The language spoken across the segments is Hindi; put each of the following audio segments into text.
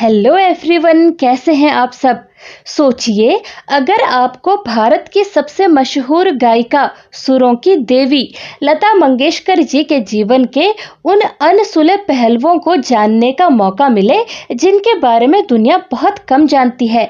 हेलो एवरीवन, कैसे हैं आप सब। सोचिए, अगर आपको भारत की सबसे मशहूर गायिका सुरों की देवी लता मंगेशकर जी के जीवन के उन अनसुले पहलुओं को जानने का मौका मिले जिनके बारे में दुनिया बहुत कम जानती है।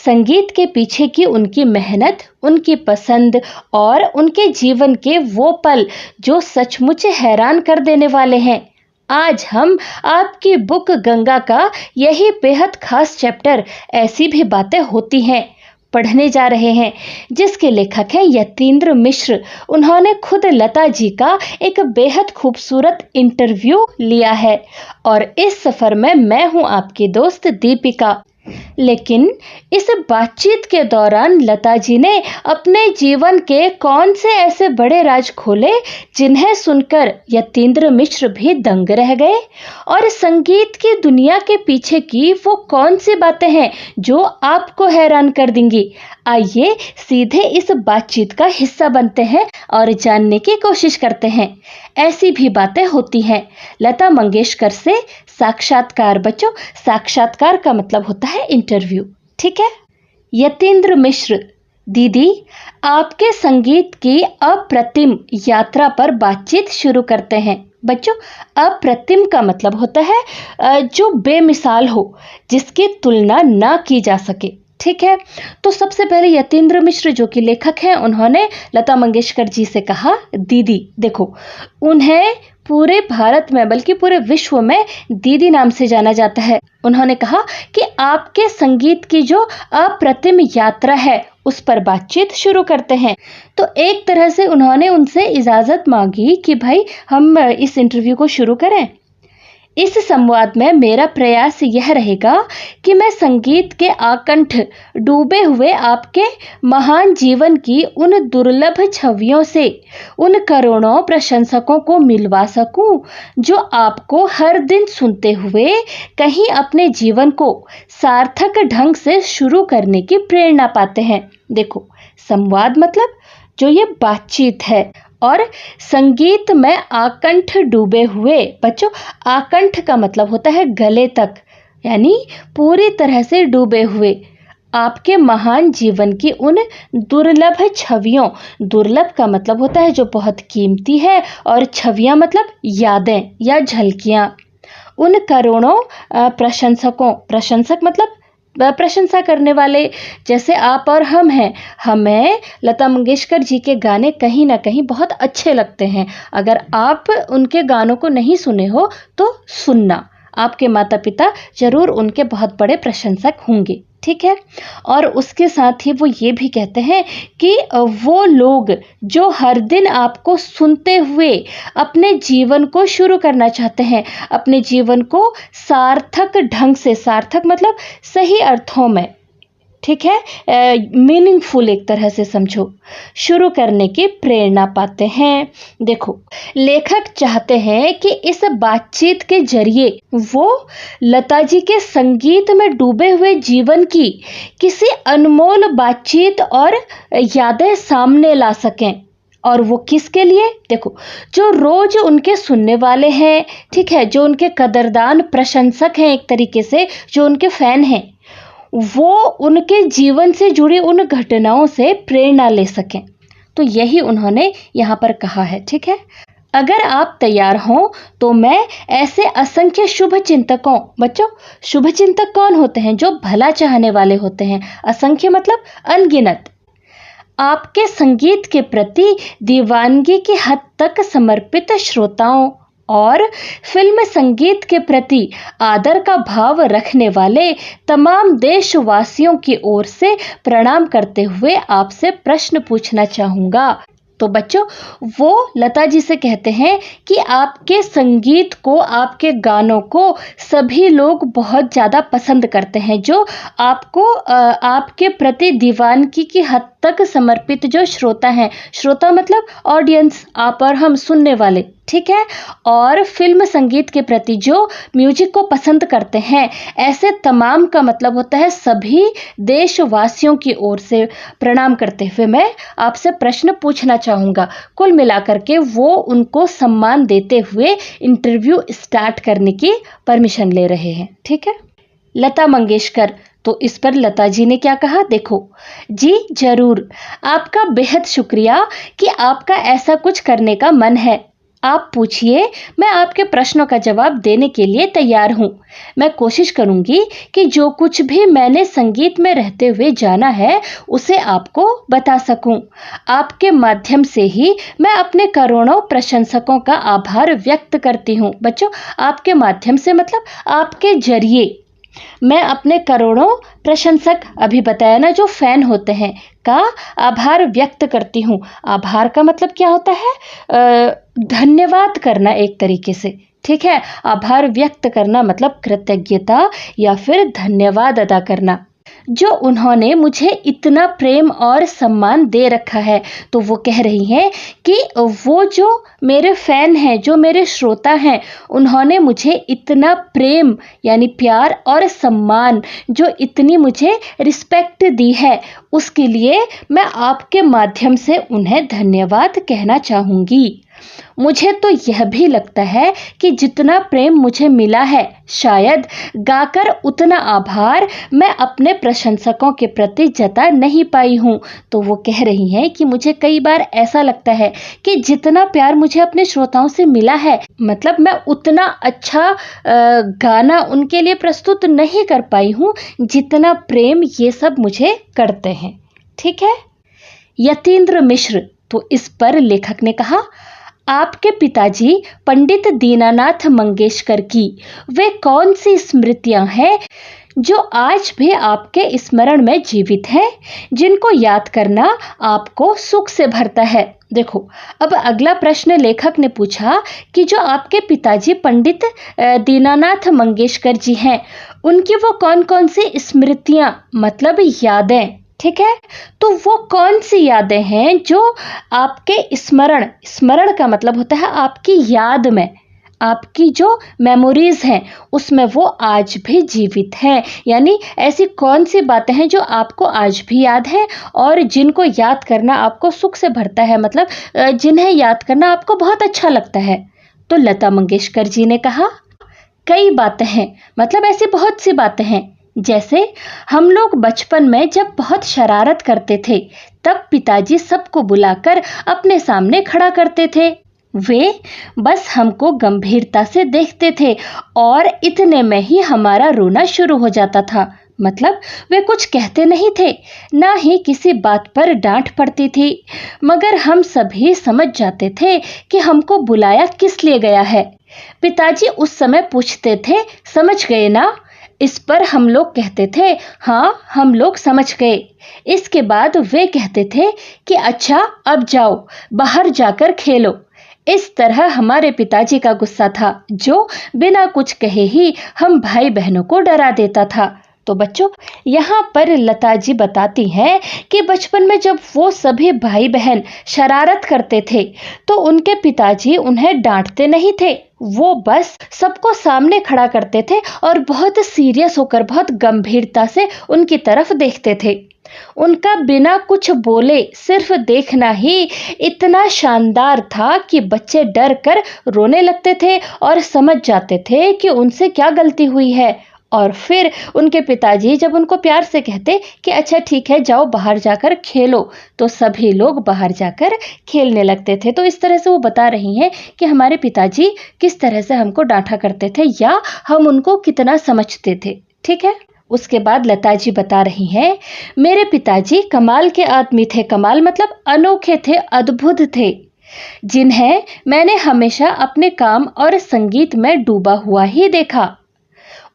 संगीत के पीछे की उनकी मेहनत, उनकी पसंद और उनके जीवन के वो पल जो सचमुच हैरान कर देने वाले हैं। आज हम आपकी बुक गंगा का यही बेहद खास चैप्टर ऐसी भी बातें होती हैं पढ़ने जा रहे हैं, जिसके लेखक हैं यतीन्द्र मिश्र। उन्होंने खुद लता जी का एक बेहद खूबसूरत इंटरव्यू लिया है और इस सफर में मैं हूं आपकी दोस्त दीपिका। लेकिन इस बातचीत के दौरान लता जी ने अपने जीवन के कौन से ऐसे बड़े राज खोले जिन्हें सुनकर यतीन्द्र मिश्र भी दंग रह गए, और संगीत की दुनिया के पीछे की वो कौन सी बातें हैं जो आपको हैरान कर देंगी। आइए सीधे इस बातचीत का हिस्सा बनते हैं और जानने की कोशिश करते हैं। ऐसी भी बातें होती हैं। लता मंगेशकर से साक्षात्कार। बच्चों, साक्षात्कार का मतलब होता है इंटरव्यू, ठीक है। यतीन्द्र मिश्र: दीदी, आपके संगीत की अप्रतिम यात्रा पर बातचीत शुरू करते हैं। बच्चों, अप्रतिम का मतलब होता है जो बेमिसाल हो, जिसकी तुलना ना की जा सके, ठीक है। तो सबसे पहले यतीन्द्र मिश्र जो कि लेखक हैं, उन्होंने लता मंगेशकर जी से कहा, दीदी देखो, उन्हें पूरे भारत में बल्कि पूरे विश्व में दीदी नाम से जाना जाता है। उन्होंने कहा कि आपके संगीत की जो अप्रतिम यात्रा है उस पर बातचीत शुरू करते हैं। तो एक तरह से उन्होंने उनसे इजाज़त मांगी कि भाई हम इस इंटरव्यू को शुरू करें। इस संवाद में मेरा प्रयास यह रहेगा कि मैं संगीत के आकंठ डूबे हुए आपके महान जीवन की उन दुर्लभ छवियों से उन करोड़ों प्रशंसकों को मिलवा सकूं जो आपको हर दिन सुनते हुए कहीं अपने जीवन को सार्थक ढंग से शुरू करने की प्रेरणा पाते हैं। देखो, संवाद मतलब जो ये बातचीत है, और संगीत में आकंठ डूबे हुए। बच्चों, आकंठ का मतलब होता है गले तक, यानी पूरी तरह से डूबे हुए आपके महान जीवन की उन दुर्लभ छवियों। दुर्लभ का मतलब होता है जो बहुत कीमती है, और छवियां मतलब यादें या झलकियां। उन करोड़ों प्रशंसकों, प्रशंसक मतलब प्रशंसा करने वाले, जैसे आप और हम हैं। हमें लता मंगेशकर जी के गाने कहीं ना कहीं बहुत अच्छे लगते हैं। अगर आप उनके गानों को नहीं सुने हो तो सुनना, आपके माता पिता जरूर उनके बहुत बड़े प्रशंसक होंगे, ठीक है। और उसके साथ ही वो ये भी कहते हैं कि वो लोग जो हर दिन आपको सुनते हुए अपने जीवन को शुरू करना चाहते हैं, अपने जीवन को सार्थक ढंग से, सार्थक मतलब सही अर्थों में, ठीक है, मीनिंगफुल एक तरह से समझो, शुरू करने की प्रेरणा पाते हैं। देखो, लेखक चाहते हैं कि इस बातचीत के जरिए वो लता जी के संगीत में डूबे हुए जीवन की किसी अनमोल बातचीत और यादें सामने ला सकें। और वो किसके लिए? देखो, जो रोज उनके सुनने वाले हैं, ठीक है, जो उनके कदरदान प्रशंसक हैं, एक तरीके से जो उनके फैन हैं, वो उनके जीवन से जुड़ी उन घटनाओं से प्रेरणा ले सकें। तो यही उन्होंने यहाँ पर कहा है, ठीक है। अगर आप तैयार हों तो मैं ऐसे असंख्य शुभ चिंतकों, बच्चों शुभ चिंतक कौन होते हैं? जो भला चाहने वाले होते हैं। असंख्य मतलब अनगिनत। आपके संगीत के प्रति दीवानगी की हद तक समर्पित श्रोताओं और फिल्म संगीत के प्रति आदर का भाव रखने वाले तमाम देशवासियों की ओर से प्रणाम करते हुए आपसे प्रश्न पूछना चाहूँगा। तो बच्चों, वो लता जी से कहते हैं कि आपके संगीत को, आपके गानों को सभी लोग बहुत ज़्यादा पसंद करते हैं। जो आपको आपके प्रति दीवानगी की हद तक समर्पित जो श्रोता हैं, श्रोता मतलब ऑडियंस, आप और हम सुनने वाले, ठीक है, और फिल्म संगीत के प्रति जो म्यूजिक को पसंद करते हैं, ऐसे तमाम का मतलब होता है सभी देशवासियों की ओर से प्रणाम करते हुए मैं आपसे प्रश्न पूछना चाहूँगा। कुल मिलाकर के वो उनको सम्मान देते हुए इंटरव्यू स्टार्ट करने की परमिशन ले रहे हैं, ठीक है। लता मंगेशकर। तो इस पर लता जी ने क्या कहा, देखो। जी जरूर, आपका बेहद शुक्रिया कि आपका ऐसा कुछ करने का मन है। आप पूछिए, मैं आपके प्रश्नों का जवाब देने के लिए तैयार हूँ। मैं कोशिश करूंगी कि जो कुछ भी मैंने संगीत में रहते हुए जाना है उसे आपको बता सकूं। आपके माध्यम से ही मैं अपने करोड़ों प्रशंसकों का आभार व्यक्त करती हूँ। बच्चों, आपके माध्यम से मतलब आपके जरिए मैं अपने करोड़ों प्रशंसक, अभी बताया ना, जो फैन होते हैं, का आभार व्यक्त करती हूँ। आभार का मतलब क्या होता है, धन्यवाद करना एक तरीके से। ठीक है, आभार व्यक्त करना मतलब कृतज्ञता या फिर धन्यवाद अदा करना, जो उन्होंने मुझे इतना प्रेम और सम्मान दे रखा है। तो वो कह रही हैं कि वो जो मेरे फैन हैं, जो मेरे श्रोता हैं, उन्होंने मुझे इतना प्रेम यानी प्यार और सम्मान, जो इतनी मुझे रिस्पेक्ट दी है, उसके लिए मैं आपके माध्यम से उन्हें धन्यवाद कहना चाहूँगी। मुझे तो यह भी लगता है कि जितना प्रेम मुझे मिला है, शायद गाकर उतना आभार मैं अपने प्रशंसकों के प्रति जता नहीं पाई हूँ। तो वो कह रही हैं कि मुझे कई बार ऐसा लगता है कि जितना प्यार मुझे अपने श्रोताओं से मिला है, मतलब मैं उतना अच्छा गाना उनके लिए प्रस्तुत नहीं कर पाई हूँ जितना प्रेम ये सब मुझे करते हैं। ठीक है। यतीन्द्र मिश्र, तो इस पर लेखक ने कहा, आपके पिताजी पंडित दीनानाथ मंगेशकर की वे कौन सी स्मृतियां हैं जो आज भी आपके स्मरण में जीवित हैं, जिनको याद करना आपको सुख से भरता है। देखो, अब अगला प्रश्न लेखक ने पूछा कि जो आपके पिताजी पंडित दीनानाथ मंगेशकर जी हैं, उनकी वो कौन कौन सी स्मृतियां मतलब यादें, ठीक है, तो वो कौन सी यादें हैं जो आपके स्मरण, स्मरण का मतलब होता है आपकी याद में, आपकी जो मेमोरीज हैं उसमें वो आज भी जीवित हैं। यानी ऐसी कौन सी बातें हैं जो आपको आज भी याद है और जिनको याद करना आपको सुख से भरता है, मतलब जिन्हें याद करना आपको बहुत अच्छा लगता है। तो लता मंगेशकर जी ने कहा, कई बातें हैं, मतलब ऐसी बहुत सी बातें हैं। जैसे हम लोग बचपन में जब बहुत शरारत करते थे, तब पिताजी सबको बुलाकर अपने सामने खड़ा करते थे। वे बस हमको गंभीरता से देखते थे और इतने में ही हमारा रोना शुरू हो जाता था। मतलब वे कुछ कहते नहीं थे, ना ही किसी बात पर डांट पड़ती थी, मगर हम सभी समझ जाते थे कि हमको बुलाया किस लिए गया है। पिताजी उस समय पूछते थे, समझ गए ना? इस पर हम लोग कहते थे, हाँ हम लोग समझ गए। इसके बाद वे कहते थे कि अच्छा अब जाओ, बाहर जाकर खेलो। इस तरह हमारे पिताजी का गुस्सा था, जो बिना कुछ कहे ही हम भाई बहनों को डरा देता था। तो बच्चों, यहाँ पर लता जी बताती हैं कि बचपन में जब वो सभी भाई बहन शरारत करते थे तो उनके पिताजी उन्हें डांटते नहीं थे, वो बस सबको सामने खड़ा करते थे और बहुत सीरियस होकर, बहुत गंभीरता से उनकी तरफ देखते थे। उनका बिना कुछ बोले सिर्फ देखना ही इतना शानदार था कि बच्चे डर कर रोने लगते थे और समझ जाते थे कि उनसे क्या गलती हुई है। और फिर उनके पिताजी जब उनको प्यार से कहते कि अच्छा ठीक है जाओ बाहर जाकर खेलो, तो सभी लोग बाहर जाकर खेलने लगते थे। तो इस तरह से वो बता रही हैं कि हमारे पिताजी किस तरह से हमको डांटा करते थे या हम उनको कितना समझते थे। ठीक है। उसके बाद लता जी बता रही हैं, मेरे पिताजी कमाल के आदमी थे। कमाल मतलब अनोखे थे, अद्भुत थे, जिन्हें मैंने हमेशा अपने काम और संगीत में डूबा हुआ ही देखा।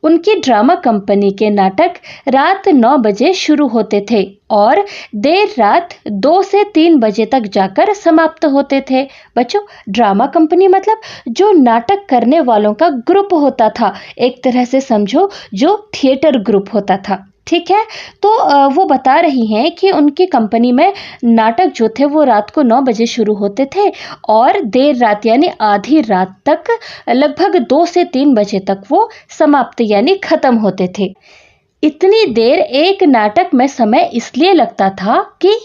उनकी ड्रामा कंपनी के नाटक रात 9 बजे शुरू होते थे और देर रात 2 से 3 बजे तक जाकर समाप्त होते थे। बच्चों, ड्रामा कंपनी मतलब जो नाटक करने वालों का ग्रुप होता था, एक तरह से समझो जो थिएटर ग्रुप होता था। ठीक है। तो वो बता रही हैं कि उनकी कंपनी में नाटक जो थे वो रात को 9 बजे शुरू होते थे और देर रात यानी आधी रात तक, लगभग 2 से 3 बजे तक वो समाप्त यानी खत्म होते थे। इतनी देर एक नाटक में समय इसलिए लगता था कि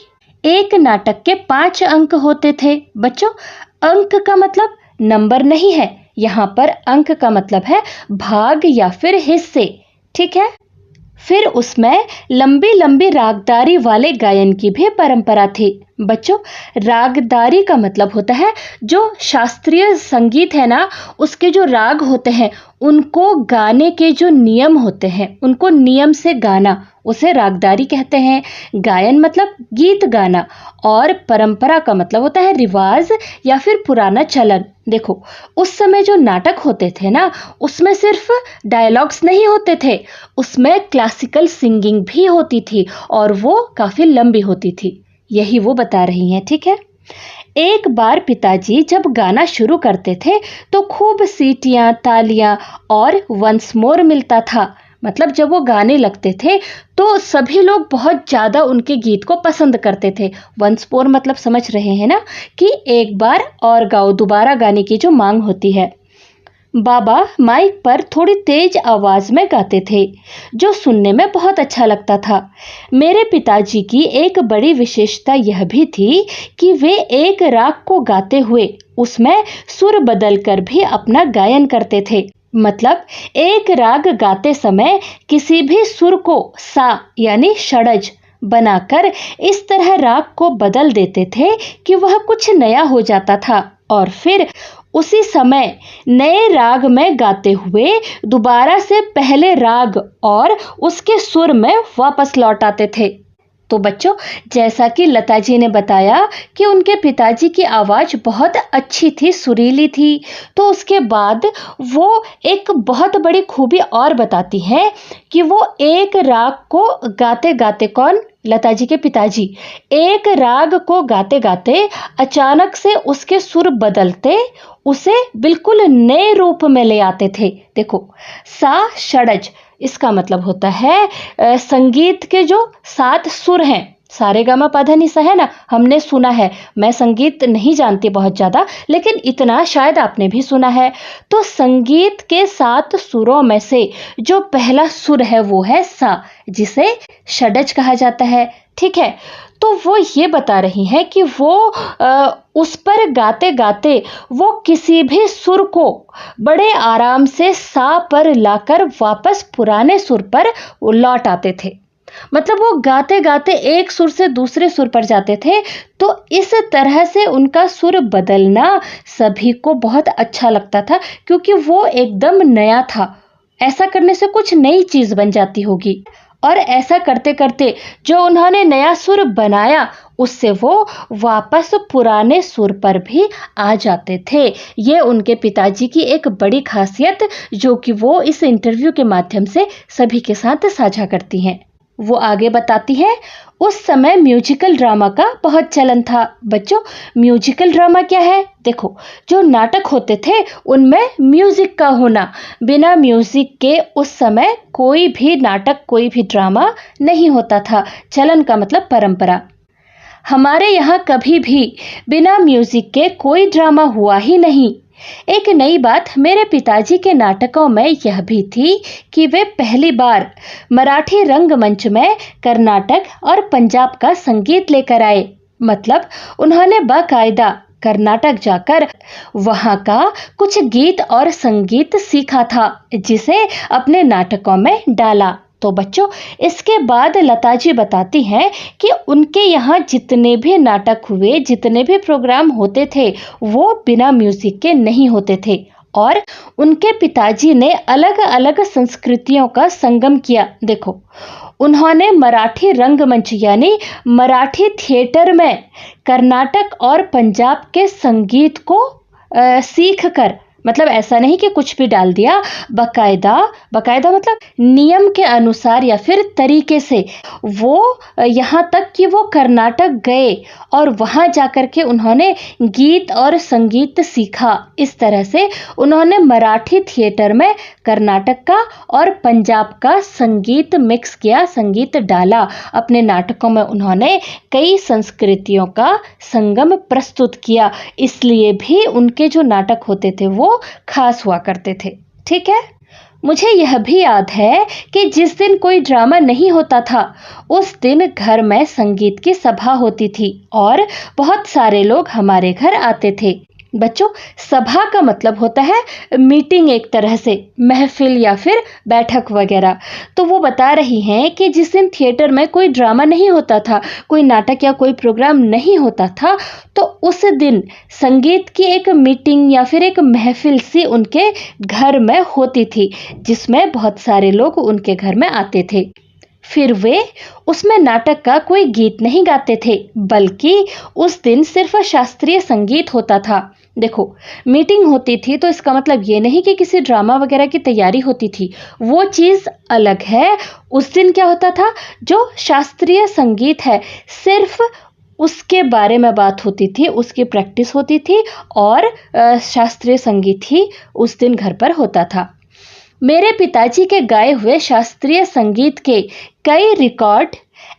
एक नाटक के 5 अंक होते थे। बच्चों, अंक का मतलब नंबर नहीं है, यहाँ पर अंक का मतलब है भाग या फिर हिस्से। ठीक है। फिर उसमें लंबी लंबी रागदारी वाले गायन की भी परंपरा थी। बच्चों, रागदारी का मतलब होता है जो शास्त्रीय संगीत है ना, उसके जो राग होते हैं उनको गाने के जो नियम होते हैं, उनको नियम से गाना, उसे रागदारी कहते हैं। गायन मतलब गीत गाना, और परंपरा का मतलब होता है रिवाज या फिर पुराना चलन। देखो, उस समय जो नाटक होते थे ना, उसमें सिर्फ डायलॉग्स नहीं होते थे, उसमें क्लासिकल सिंगिंग भी होती थी और वो काफी लंबी होती थी। यही वो बता रही हैं, ठीक है। एक बार पिताजी जब गाना शुरू करते थे तो खूब सीटियां, तालियां और वंस मोर मिलता था। मतलब जब वो गाने लगते थे तो सभी लोग बहुत ज्यादा उनके गीत को पसंद करते थे। वंस मोर मतलब समझ रहे हैं ना, कि एक बार और गाओ, दोबारा गाने की जो मांग होती है। बाबा माइक पर थोड़ी तेज आवाज में गाते थे, जो सुनने में बहुत अच्छा लगता था। मेरे पिताजी की एक बड़ी विशेषता यह भी थी कि वे एक राग को गाते हुए उसमें सुर बदलकर भी अपना गायन करते थे। मतलब एक राग गाते समय किसी भी सुर को सा यानी षडज बनाकर इस तरह राग को बदल देते थे कि वह कुछ नया हो जाता था, और फिर उसी समय नए राग में गाते हुए दोबारा से पहले राग और उसके सुर में वापस लौट आते थे। तो बच्चों, जैसा कि लता जी ने बताया कि उनके पिताजी की आवाज बहुत अच्छी थी, सुरीली थी, तो उसके बाद वो एक बहुत बड़ी खूबी और बताती हैं कि वो एक राग को गाते गाते, कौन, लता जी के पिताजी, एक राग को गाते गाते अचानक से उसके सुर बदलते उसे बिल्कुल नए रूप में ले आते थे। देखो, सा षडज, इसका मतलब होता है संगीत के जो 7 सुर हैं, सारे गामा पाधा निसा है ना, हमने सुना है। मैं संगीत नहीं जानती बहुत ज्यादा, लेकिन इतना शायद आपने भी सुना है। तो संगीत के 7 सुरों में से जो पहला सुर है वो है सा, जिसे षडज कहा जाता है, ठीक है। तो वो ये बता रही हैं कि वो उस पर गाते गाते वो किसी भी सुर को बड़े आराम से सा पर लाकर वापस पुराने सुर पर लौट आते थे। मतलब वो गाते गाते एक सुर से दूसरे सुर पर जाते थे। तो इस तरह से उनका सुर बदलना सभी को बहुत अच्छा लगता था, क्योंकि वो एकदम नया था। ऐसा करने से कुछ नई चीज बन जाती होगी, और ऐसा करते करते जो उन्होंने नया सुर बनाया उससे वो वापस पुराने सुर पर भी आ जाते थे। ये उनके पिताजी की एक बड़ी खासियत, जो कि वो इस इंटरव्यू के माध्यम से सभी के साथ साझा करती हैं। वो आगे बताती है, उस समय म्यूजिकल ड्रामा का बहुत चलन था। बच्चों, म्यूजिकल ड्रामा क्या है? देखो, जो नाटक होते थे उनमें म्यूजिक का होना, बिना म्यूजिक के उस समय कोई भी नाटक, कोई भी ड्रामा नहीं होता था। चलन का मतलब परंपरा। हमारे यहाँ कभी भी बिना म्यूजिक के कोई ड्रामा हुआ ही नहीं। एक नई बात मेरे पिताजी के नाटकों में यह भी थी कि वे पहली बार मराठी रंगमंच में कर्नाटक और पंजाब का संगीत लेकर आए। मतलब उन्होंने बाकायदा कर्नाटक जाकर वहां का कुछ गीत और संगीत सीखा था, जिसे अपने नाटकों में डाला। तो बच्चों, इसके बाद लता जी बताती हैं कि उनके यहाँ जितने भी नाटक हुए, जितने भी प्रोग्राम होते थे, वो बिना म्यूजिक के नहीं होते थे। और उनके पिताजी ने अलग अलग संस्कृतियों का संगम किया। देखो, उन्होंने मराठी रंगमंच यानी मराठी थिएटर में कर्नाटक और पंजाब के संगीत को सीख कर, मतलब ऐसा नहीं कि कुछ भी डाल दिया, बकायदा मतलब नियम के अनुसार या फिर तरीके से, वो यहाँ तक कि वो कर्नाटक गए और वहाँ जाकर के उन्होंने गीत और संगीत सीखा। इस तरह से उन्होंने मराठी थिएटर में कर्नाटक का और पंजाब का संगीत मिक्स किया, संगीत डाला। अपने नाटकों में उन्होंने कई संस्कृतियों का संगम प्रस्तुत किया, इसलिए भी उनके जो नाटक होते थे वो खास हुआ करते थे। ठीक है, मुझे यह भी याद है कि जिस दिन कोई ड्रामा नहीं होता था, उस दिन घर में संगीत की सभा होती थी और बहुत सारे लोग हमारे घर आते थे। बच्चों, सभा का मतलब होता है मीटिंग, एक तरह से महफिल या फिर बैठक वगैरह। तो वो बता रही हैं कि जिस दिन थिएटर में कोई ड्रामा नहीं होता था, कोई नाटक या कोई प्रोग्राम नहीं होता था, तो उस दिन संगीत की एक मीटिंग या फिर एक महफिल सी उनके घर में होती थी, जिसमें बहुत सारे लोग उनके घर में आते थे। फिर वे उसमें नाटक का कोई गीत नहीं गाते थे, बल्कि उस दिन सिर्फ शास्त्रीय संगीत होता था। देखो, मीटिंग होती थी तो इसका मतलब ये नहीं कि किसी ड्रामा वगैरह की तैयारी होती थी, वो चीज़ अलग है। उस दिन क्या होता था, जो शास्त्रीय संगीत है सिर्फ उसके बारे में बात होती थी, उसकी प्रैक्टिस होती थी, और शास्त्रीय संगीत ही उस दिन घर पर होता था। मेरे पिताजी के गाए हुए शास्त्रीय संगीत के कई रिकॉर्ड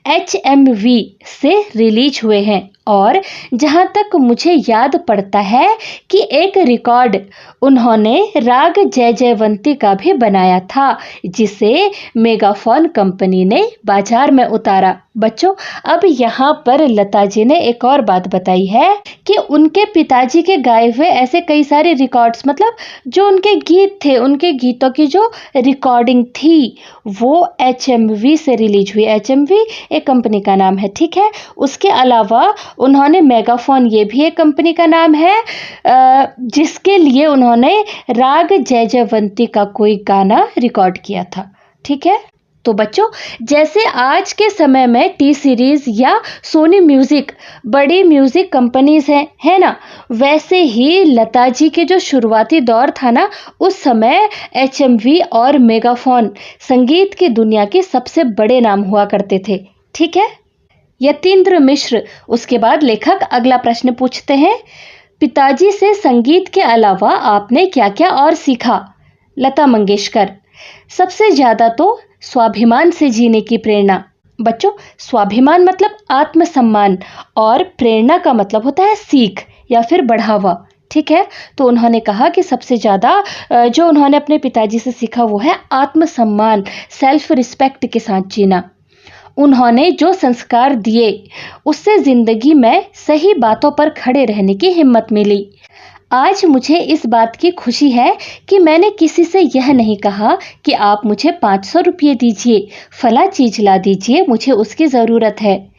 HMV से रिलीज हुए हैं, और जहाँ तक मुझे याद पड़ता है कि एक रिकॉर्ड उन्होंने राग जय जयवंती का भी बनाया था, जिसे मेगाफोन कंपनी ने बाजार में उतारा। बच्चों, अब यहाँ पर लता जी ने एक और बात बताई है कि उनके पिताजी के गाए हुए ऐसे कई सारे रिकॉर्ड्स, मतलब जो उनके गीत थे, उनके गीतों की जो रिकॉर्डिंग थी वो HMV से रिलीज हुई। HMV एक कंपनी का नाम है, ठीक है। उसके अलावा उन्होंने मेगाफोन, ये भी एक कंपनी का नाम है, जिसके लिए उन्होंने राग जय जयवंती का कोई गाना रिकॉर्ड किया था, ठीक है। तो बच्चों, जैसे आज के समय में टी सीरीज या सोनी म्यूजिक बड़ी म्यूजिक कंपनीज हैं, है ना, वैसे ही लता जी के जो शुरुआती दौर था ना, उस समय HMV और मेगाफोन संगीत की दुनिया के सबसे बड़े नाम हुआ करते थे, ठीक है। यतीन्द्र मिश्र, उसके बाद लेखक अगला प्रश्न पूछते हैं, पिताजी से संगीत के अलावा आपने क्या क्या और सीखा? लता मंगेशकर, सबसे ज्यादा तो स्वाभिमान से जीने की प्रेरणा। बच्चों, स्वाभिमान मतलब आत्मसम्मान, और प्रेरणा का मतलब होता है सीख या फिर बढ़ावा, ठीक है। तो उन्होंने कहा कि सबसे ज़्यादा जो उन्होंने अपने पिताजी से सीखा वो है आत्मसम्मान, सेल्फ रिस्पेक्ट के साथ जीना। उन्होंने जो संस्कार दिए उससे ज़िंदगी में सही बातों पर खड़े रहने की हिम्मत मिली। आज मुझे इस बात की खुशी है कि मैंने किसी से यह नहीं कहा कि आप मुझे 500 रुपये दीजिए, फला चीज ला दीजिए, मुझे उसकी ज़रूरत है।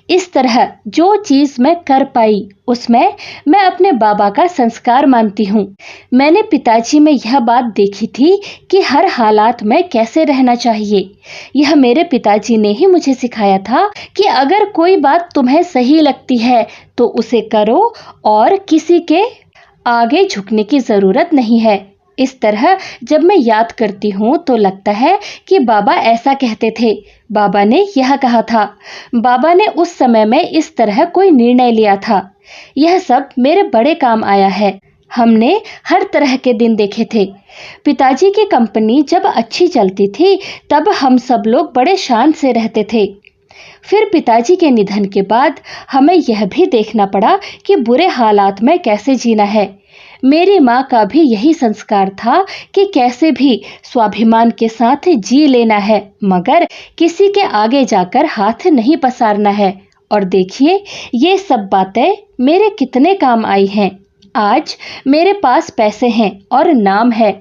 इस तरह जो चीज़ मैं कर पाई उसमें मैं अपने बाबा का संस्कार मानती हूँ। मैंने पिताजी में यह बात देखी थी कि हर हालात में कैसे रहना चाहिए। यह मेरे पिताजी ने ही मुझे सिखाया था कि अगर कोई बात तुम्हें सही लगती है तो उसे करो, और किसी के आगे झुकने की ज़रूरत नहीं है। इस तरह जब मैं याद करती हूँ तो लगता है कि बाबा ऐसा कहते थे, बाबा ने यह कहा था, बाबा ने उस समय में इस तरह कोई निर्णय लिया था। यह सब मेरे बड़े काम आया है। हमने हर तरह के दिन देखे थे। पिताजी की कंपनी जब अच्छी चलती थी तब हम सब लोग बड़े शान से रहते थे। फिर पिताजी के निधन के बाद हमें यह भी देखना पड़ा कि बुरे हालात में कैसे जीना है। मेरी माँ का भी यही संस्कार था कि कैसे भी स्वाभिमान के साथ जी लेना है, मगर किसी के आगे जाकर हाथ नहीं पसारना है। और देखिए, ये सब बातें मेरे कितने काम आई हैं। आज मेरे पास पैसे हैं और नाम है।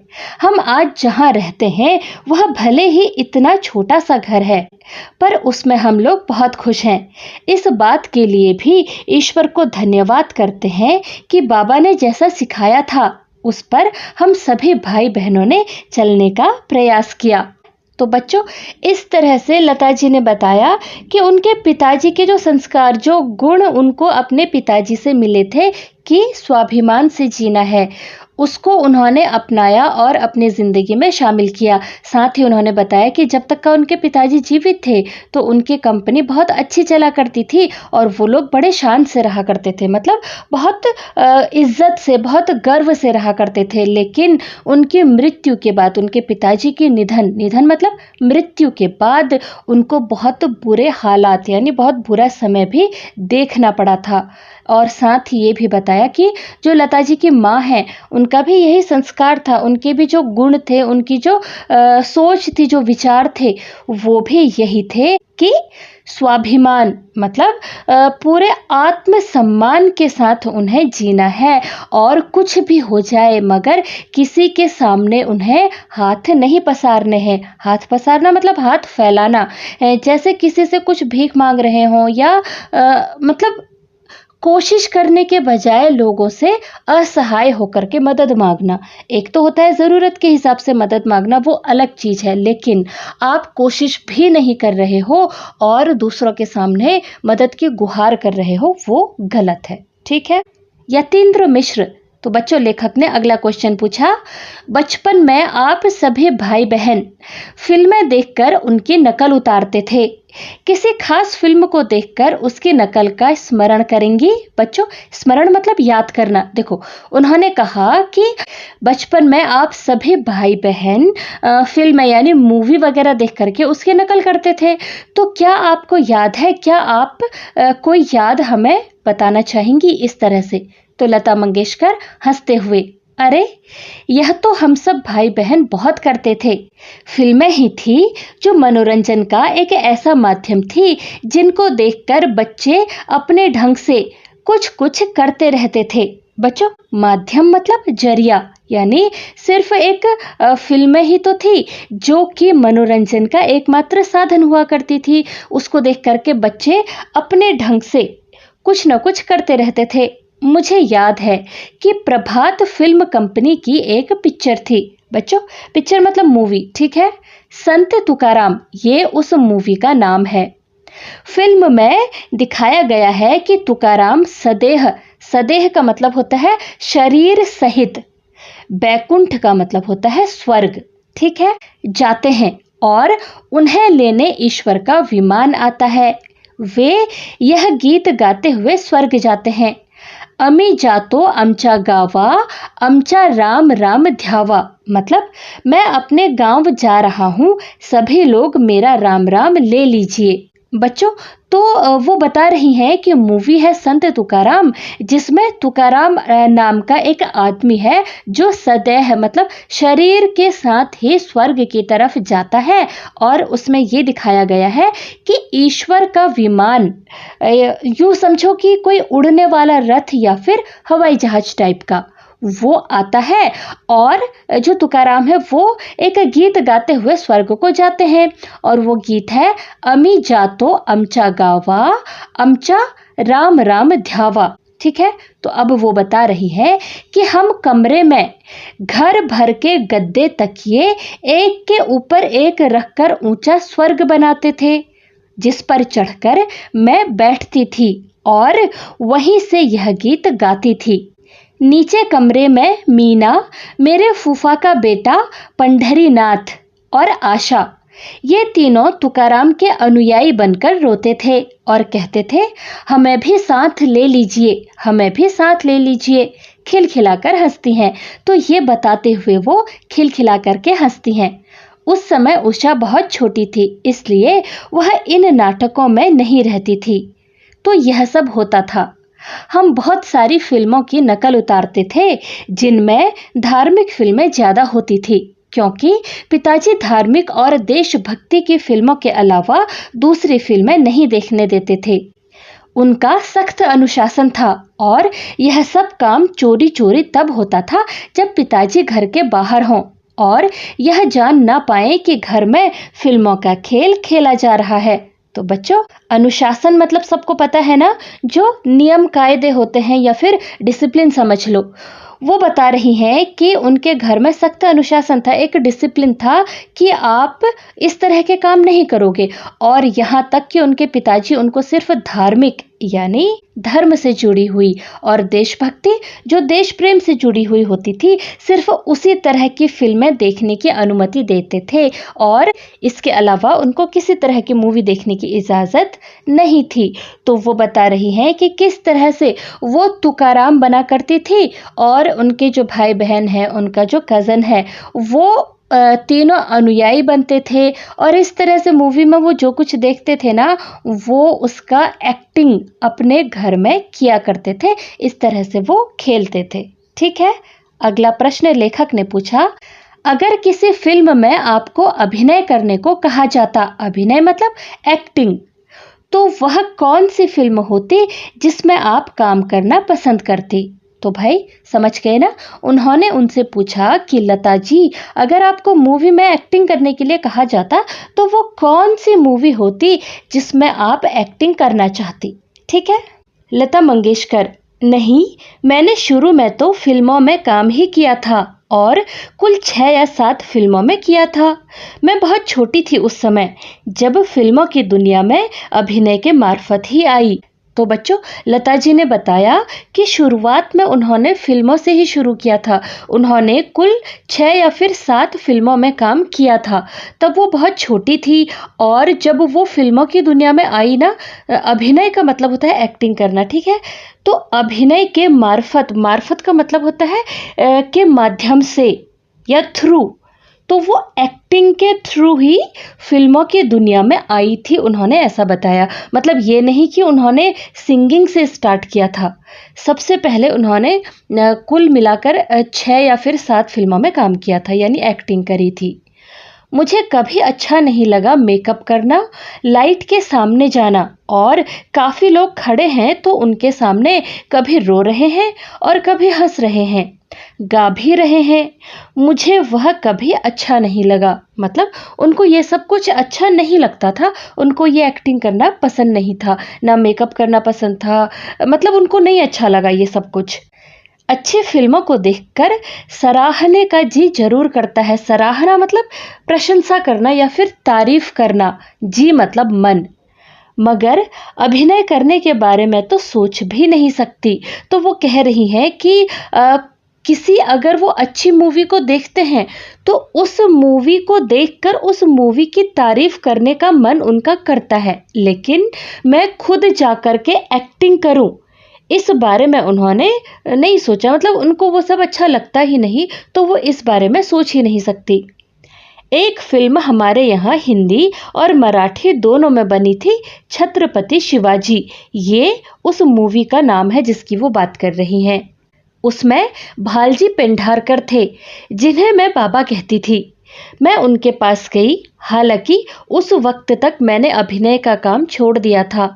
हम आज जहाँ रहते हैं वह भले ही इतना छोटा सा घर है, पर उसमें हम लोग बहुत खुश हैं। इस बात के लिए भी ईश्वर को धन्यवाद करते हैं कि बाबा ने जैसा सिखाया था उस पर हम सभी भाई बहनों ने चलने का प्रयास किया। तो बच्चों, इस तरह से लता जी ने बताया कि उनके पिताजी के जो संस्कार, जो गुण उनको अपने पिताजी से मिले थे कि स्वाभिमान से जीना है, उसको उन्होंने अपनाया और अपनी ज़िंदगी में शामिल किया। साथ ही उन्होंने बताया कि जब तक का उनके पिताजी जीवित थे तो उनकी कंपनी बहुत अच्छी चला करती थी और वो लोग बड़े शान से रहा करते थे, मतलब बहुत इज्जत से, बहुत गर्व से रहा करते थे। लेकिन उनकी मृत्यु के बाद, उनके पिताजी की निधन मतलब मृत्यु के बाद, उनको बहुत बुरे हालात यानी बहुत बुरा समय भी देखना पड़ा था। और साथ ही ये भी बताया कि जो लता जी की माँ हैं, उनका भी यही संस्कार था, उनके भी जो गुण थे, उनकी जो सोच थी, जो विचार थे, वो भी यही थे कि स्वाभिमान मतलब पूरे आत्मसम्मान के साथ उन्हें जीना है और कुछ भी हो जाए मगर किसी के सामने उन्हें हाथ नहीं पसारने हैं। हाथ पसारना मतलब हाथ फैलाना, जैसे किसी से कुछ भीख मांग रहे हों या मतलब कोशिश करने के बजाय लोगों से असहाय होकर के मदद मांगना। एक तो होता है ज़रूरत के हिसाब से मदद मांगना, वो अलग चीज़ है, लेकिन आप कोशिश भी नहीं कर रहे हो और दूसरों के सामने मदद की गुहार कर रहे हो, वो गलत है। ठीक है। यतीन्द्र मिश्र, तो बच्चों लेखक ने अगला क्वेश्चन पूछा, बचपन में आप सभी भाई बहन फिल्में देखकर उनकी नकल उतारते थे, किसी खास फिल्म को देखकर उसकी नकल का स्मरण करेंगी? बच्चों स्मरण मतलब याद करना। देखो उन्होंने कहा कि बचपन में आप सभी भाई बहन फिल्म यानी मूवी वगैरह देख करके उसकी नकल करते थे, तो क्या आपको याद है? क्या आप कोई याद हमें बताना चाहेंगी इस तरह से? तो लता मंगेशकर हंसते हुए, अरे यह तो हम सब भाई बहन बहुत करते थे। फिल्में ही थी जो मनोरंजन का एक ऐसा माध्यम थी जिनको देखकर बच्चे अपने ढंग से कुछ कुछ करते रहते थे। बच्चों माध्यम मतलब जरिया, यानी सिर्फ एक फिल्में ही तो थी जो कि मनोरंजन का एकमात्र साधन हुआ करती थी। उसको देख करके बच्चे अपने ढंग से कुछ न कुछ करते रहते थे। मुझे याद है कि प्रभात फिल्म कंपनी की एक पिक्चर थी। बच्चों पिक्चर मतलब मूवी, ठीक है। संत तुकाराम ये उस मूवी का नाम है। फिल्म में दिखाया गया है कि तुकाराम सदेह, सदेह का मतलब होता है शरीर सहित, बैकुंठ का मतलब होता है स्वर्ग, ठीक है, जाते हैं और उन्हें लेने ईश्वर का विमान आता है। वे यह गीत गाते हुए स्वर्ग जाते हैं, अमी जातो आमच्या गावा, आमचा राम राम ध्यावा, मतलब मैं अपने गांव जा रहा हूं, सभी लोग मेरा राम राम ले लीजिए। बच्चों तो वो बता रही हैं कि मूवी है संत तुकाराम, जिसमें तुकाराम नाम का एक आदमी है जो सदैह मतलब शरीर के साथ ही स्वर्ग की तरफ जाता है और उसमें ये दिखाया गया है कि ईश्वर का विमान, यूं समझो कि कोई उड़ने वाला रथ या फिर हवाई जहाज टाइप का, वो आता है और जो तुकाराम है वो एक गीत गाते हुए स्वर्ग को जाते हैं और वो गीत है अमी जातो आमच्या गावा, आमचा राम राम ध्यावा। ठीक है, तो अब वो बता रही है कि हम कमरे में घर भर के गद्दे तकिए एक के ऊपर एक रखकर ऊंचा स्वर्ग बनाते थे, जिस पर चढ़कर मैं बैठती थी और वहीं से यह गीत गाती थी। नीचे कमरे में मीना, मेरे फूफा का बेटा पंढरीनाथ और आशा, ये तीनों तुकाराम के अनुयायी बनकर रोते थे और कहते थे हमें भी साथ ले लीजिए, हमें भी साथ ले लीजिए। खिलखिलाकर हंसती हैं, तो ये बताते हुए वो खिलखिला करके हंसती हैं। उस समय उषा बहुत छोटी थी, इसलिए वह इन नाटकों में नहीं रहती थी। तो यह सब होता था। हम बहुत सारी फिल्मों की नकल उतारते थे जिनमें धार्मिक फिल्में ज्यादा होती थी, क्योंकि पिताजी धार्मिक और देशभक्ति की फिल्मों के अलावा दूसरी फिल्में नहीं देखने देते थे। उनका सख्त अनुशासन था और यह सब काम चोरी चोरी तब होता था जब पिताजी घर के बाहर हों और यह जान ना पाए कि घर में फिल्मों का खेल खेला जा रहा है। तो बच्चों अनुशासन मतलब सबको पता है ना, जो नियम कायदे होते हैं या फिर डिसिप्लिन समझ लो। वो बता रही हैं कि उनके घर में सख्त अनुशासन था, एक डिसिप्लिन था कि आप इस तरह के काम नहीं करोगे। और यहाँ तक कि उनके पिताजी उनको सिर्फ धार्मिक यानी धर्म से जुड़ी हुई और देशभक्ति जो देश प्रेम से जुड़ी हुई होती थी, सिर्फ उसी तरह की फिल्में देखने की अनुमति देते थे और इसके अलावा उनको किसी तरह की मूवी देखने की इजाज़त नहीं थी। तो वो बता रही हैं कि किस तरह से वो तुकाराम बना करती थी और उनके जो भाई बहन है, उनका जो कज़न है, वो तीनों अनुयायी बनते थे और इस तरह से मूवी में वो जो कुछ देखते थे ना, वो उसका एक्टिंग अपने घर में किया करते थे, इस तरह से वो खेलते थे। ठीक है, अगला प्रश्न लेखक ने पूछा, अगर किसी फिल्म में आपको अभिनय करने को कहा जाता, अभिनय मतलब एक्टिंग, तो वह कौन सी फिल्म होती जिसमें आप काम करना पसंद करती? तो भाई समझ गए ना। उन्होंने उनसे पूछा कि लता जी, अगर आपको मूवी में एक्टिंग करने के लिए कहा जाता तो वो कौन सी मूवी होती जिसमें आप एक्टिंग करना चाहती? ठीक है। लता मंगेशकर, नहीं, मैंने शुरू में तो फिल्मों में काम ही किया था और कुल 6 या 7 फिल्मों में किया था। मैं बहुत छोटी थी उस समय जब फिल्मों की दुनिया में अभिनय के मार्फत ही आई। तो बच्चों, लता जी ने बताया कि शुरुआत में उन्होंने फिल्मों से ही शुरू किया था। उन्होंने कुल 6 या फिर 7 फिल्मों में काम किया था। तब वो बहुत छोटी थी और जब वो फिल्मों की दुनिया में आई ना, अभिनय का मतलब होता है एक्टिंग करना, ठीक है? तो अभिनय के मार्फत, मार्फत का मतलब होता है के माध्यम से या थ्रू, तो वो एक्टिंग के थ्रू ही फिल्मों की दुनिया में आई थी, उन्होंने ऐसा बताया। मतलब ये नहीं कि उन्होंने सिंगिंग से स्टार्ट किया था। सबसे पहले उन्होंने कुल मिलाकर 6 या फिर 7 फिल्मों में काम किया था, यानी एक्टिंग करी थी। मुझे कभी अच्छा नहीं लगा मेकअप करना, लाइट के सामने जाना, और काफ़ी लोग खड़े हैं तो उनके सामने कभी रो रहे हैं और कभी हंस रहे हैं, गा भी रहे हैं। मुझे वह कभी अच्छा नहीं लगा। मतलब उनको ये सब कुछ अच्छा नहीं लगता था, उनको ये एक्टिंग करना पसंद नहीं था, ना मेकअप करना पसंद था, मतलब उनको नहीं अच्छा लगा ये सब कुछ। अच्छी फिल्मों को देखकर सराहने का जी जरूर करता है। सराहना मतलब प्रशंसा करना या फिर तारीफ करना, जी मतलब मन। मगर अभिनय करने के बारे में तो सोच भी नहीं सकती। तो वो कह रही हैं कि किसी अगर वो अच्छी मूवी को देखते हैं तो उस मूवी को देखकर उस मूवी की तारीफ करने का मन उनका करता है, लेकिन मैं खुद जाकर के एक्टिंग करूं, इस बारे में उन्होंने नहीं सोचा। मतलब उनको वो सब अच्छा लगता ही नहीं, तो वो इस बारे में सोच ही नहीं सकती। एक फिल्म हमारे यहाँ हिंदी और मराठी दोनों में बनी थी, छत्रपति शिवाजी। ये उस मूवी का नाम है जिसकी वो बात कर रही हैं। उसमें भालजी पेंढारकर थे, जिन्हें मैं बाबा कहती थी। मैं उनके पास गई, हालांकि उस वक्त तक मैंने अभिनय का काम छोड़ दिया था।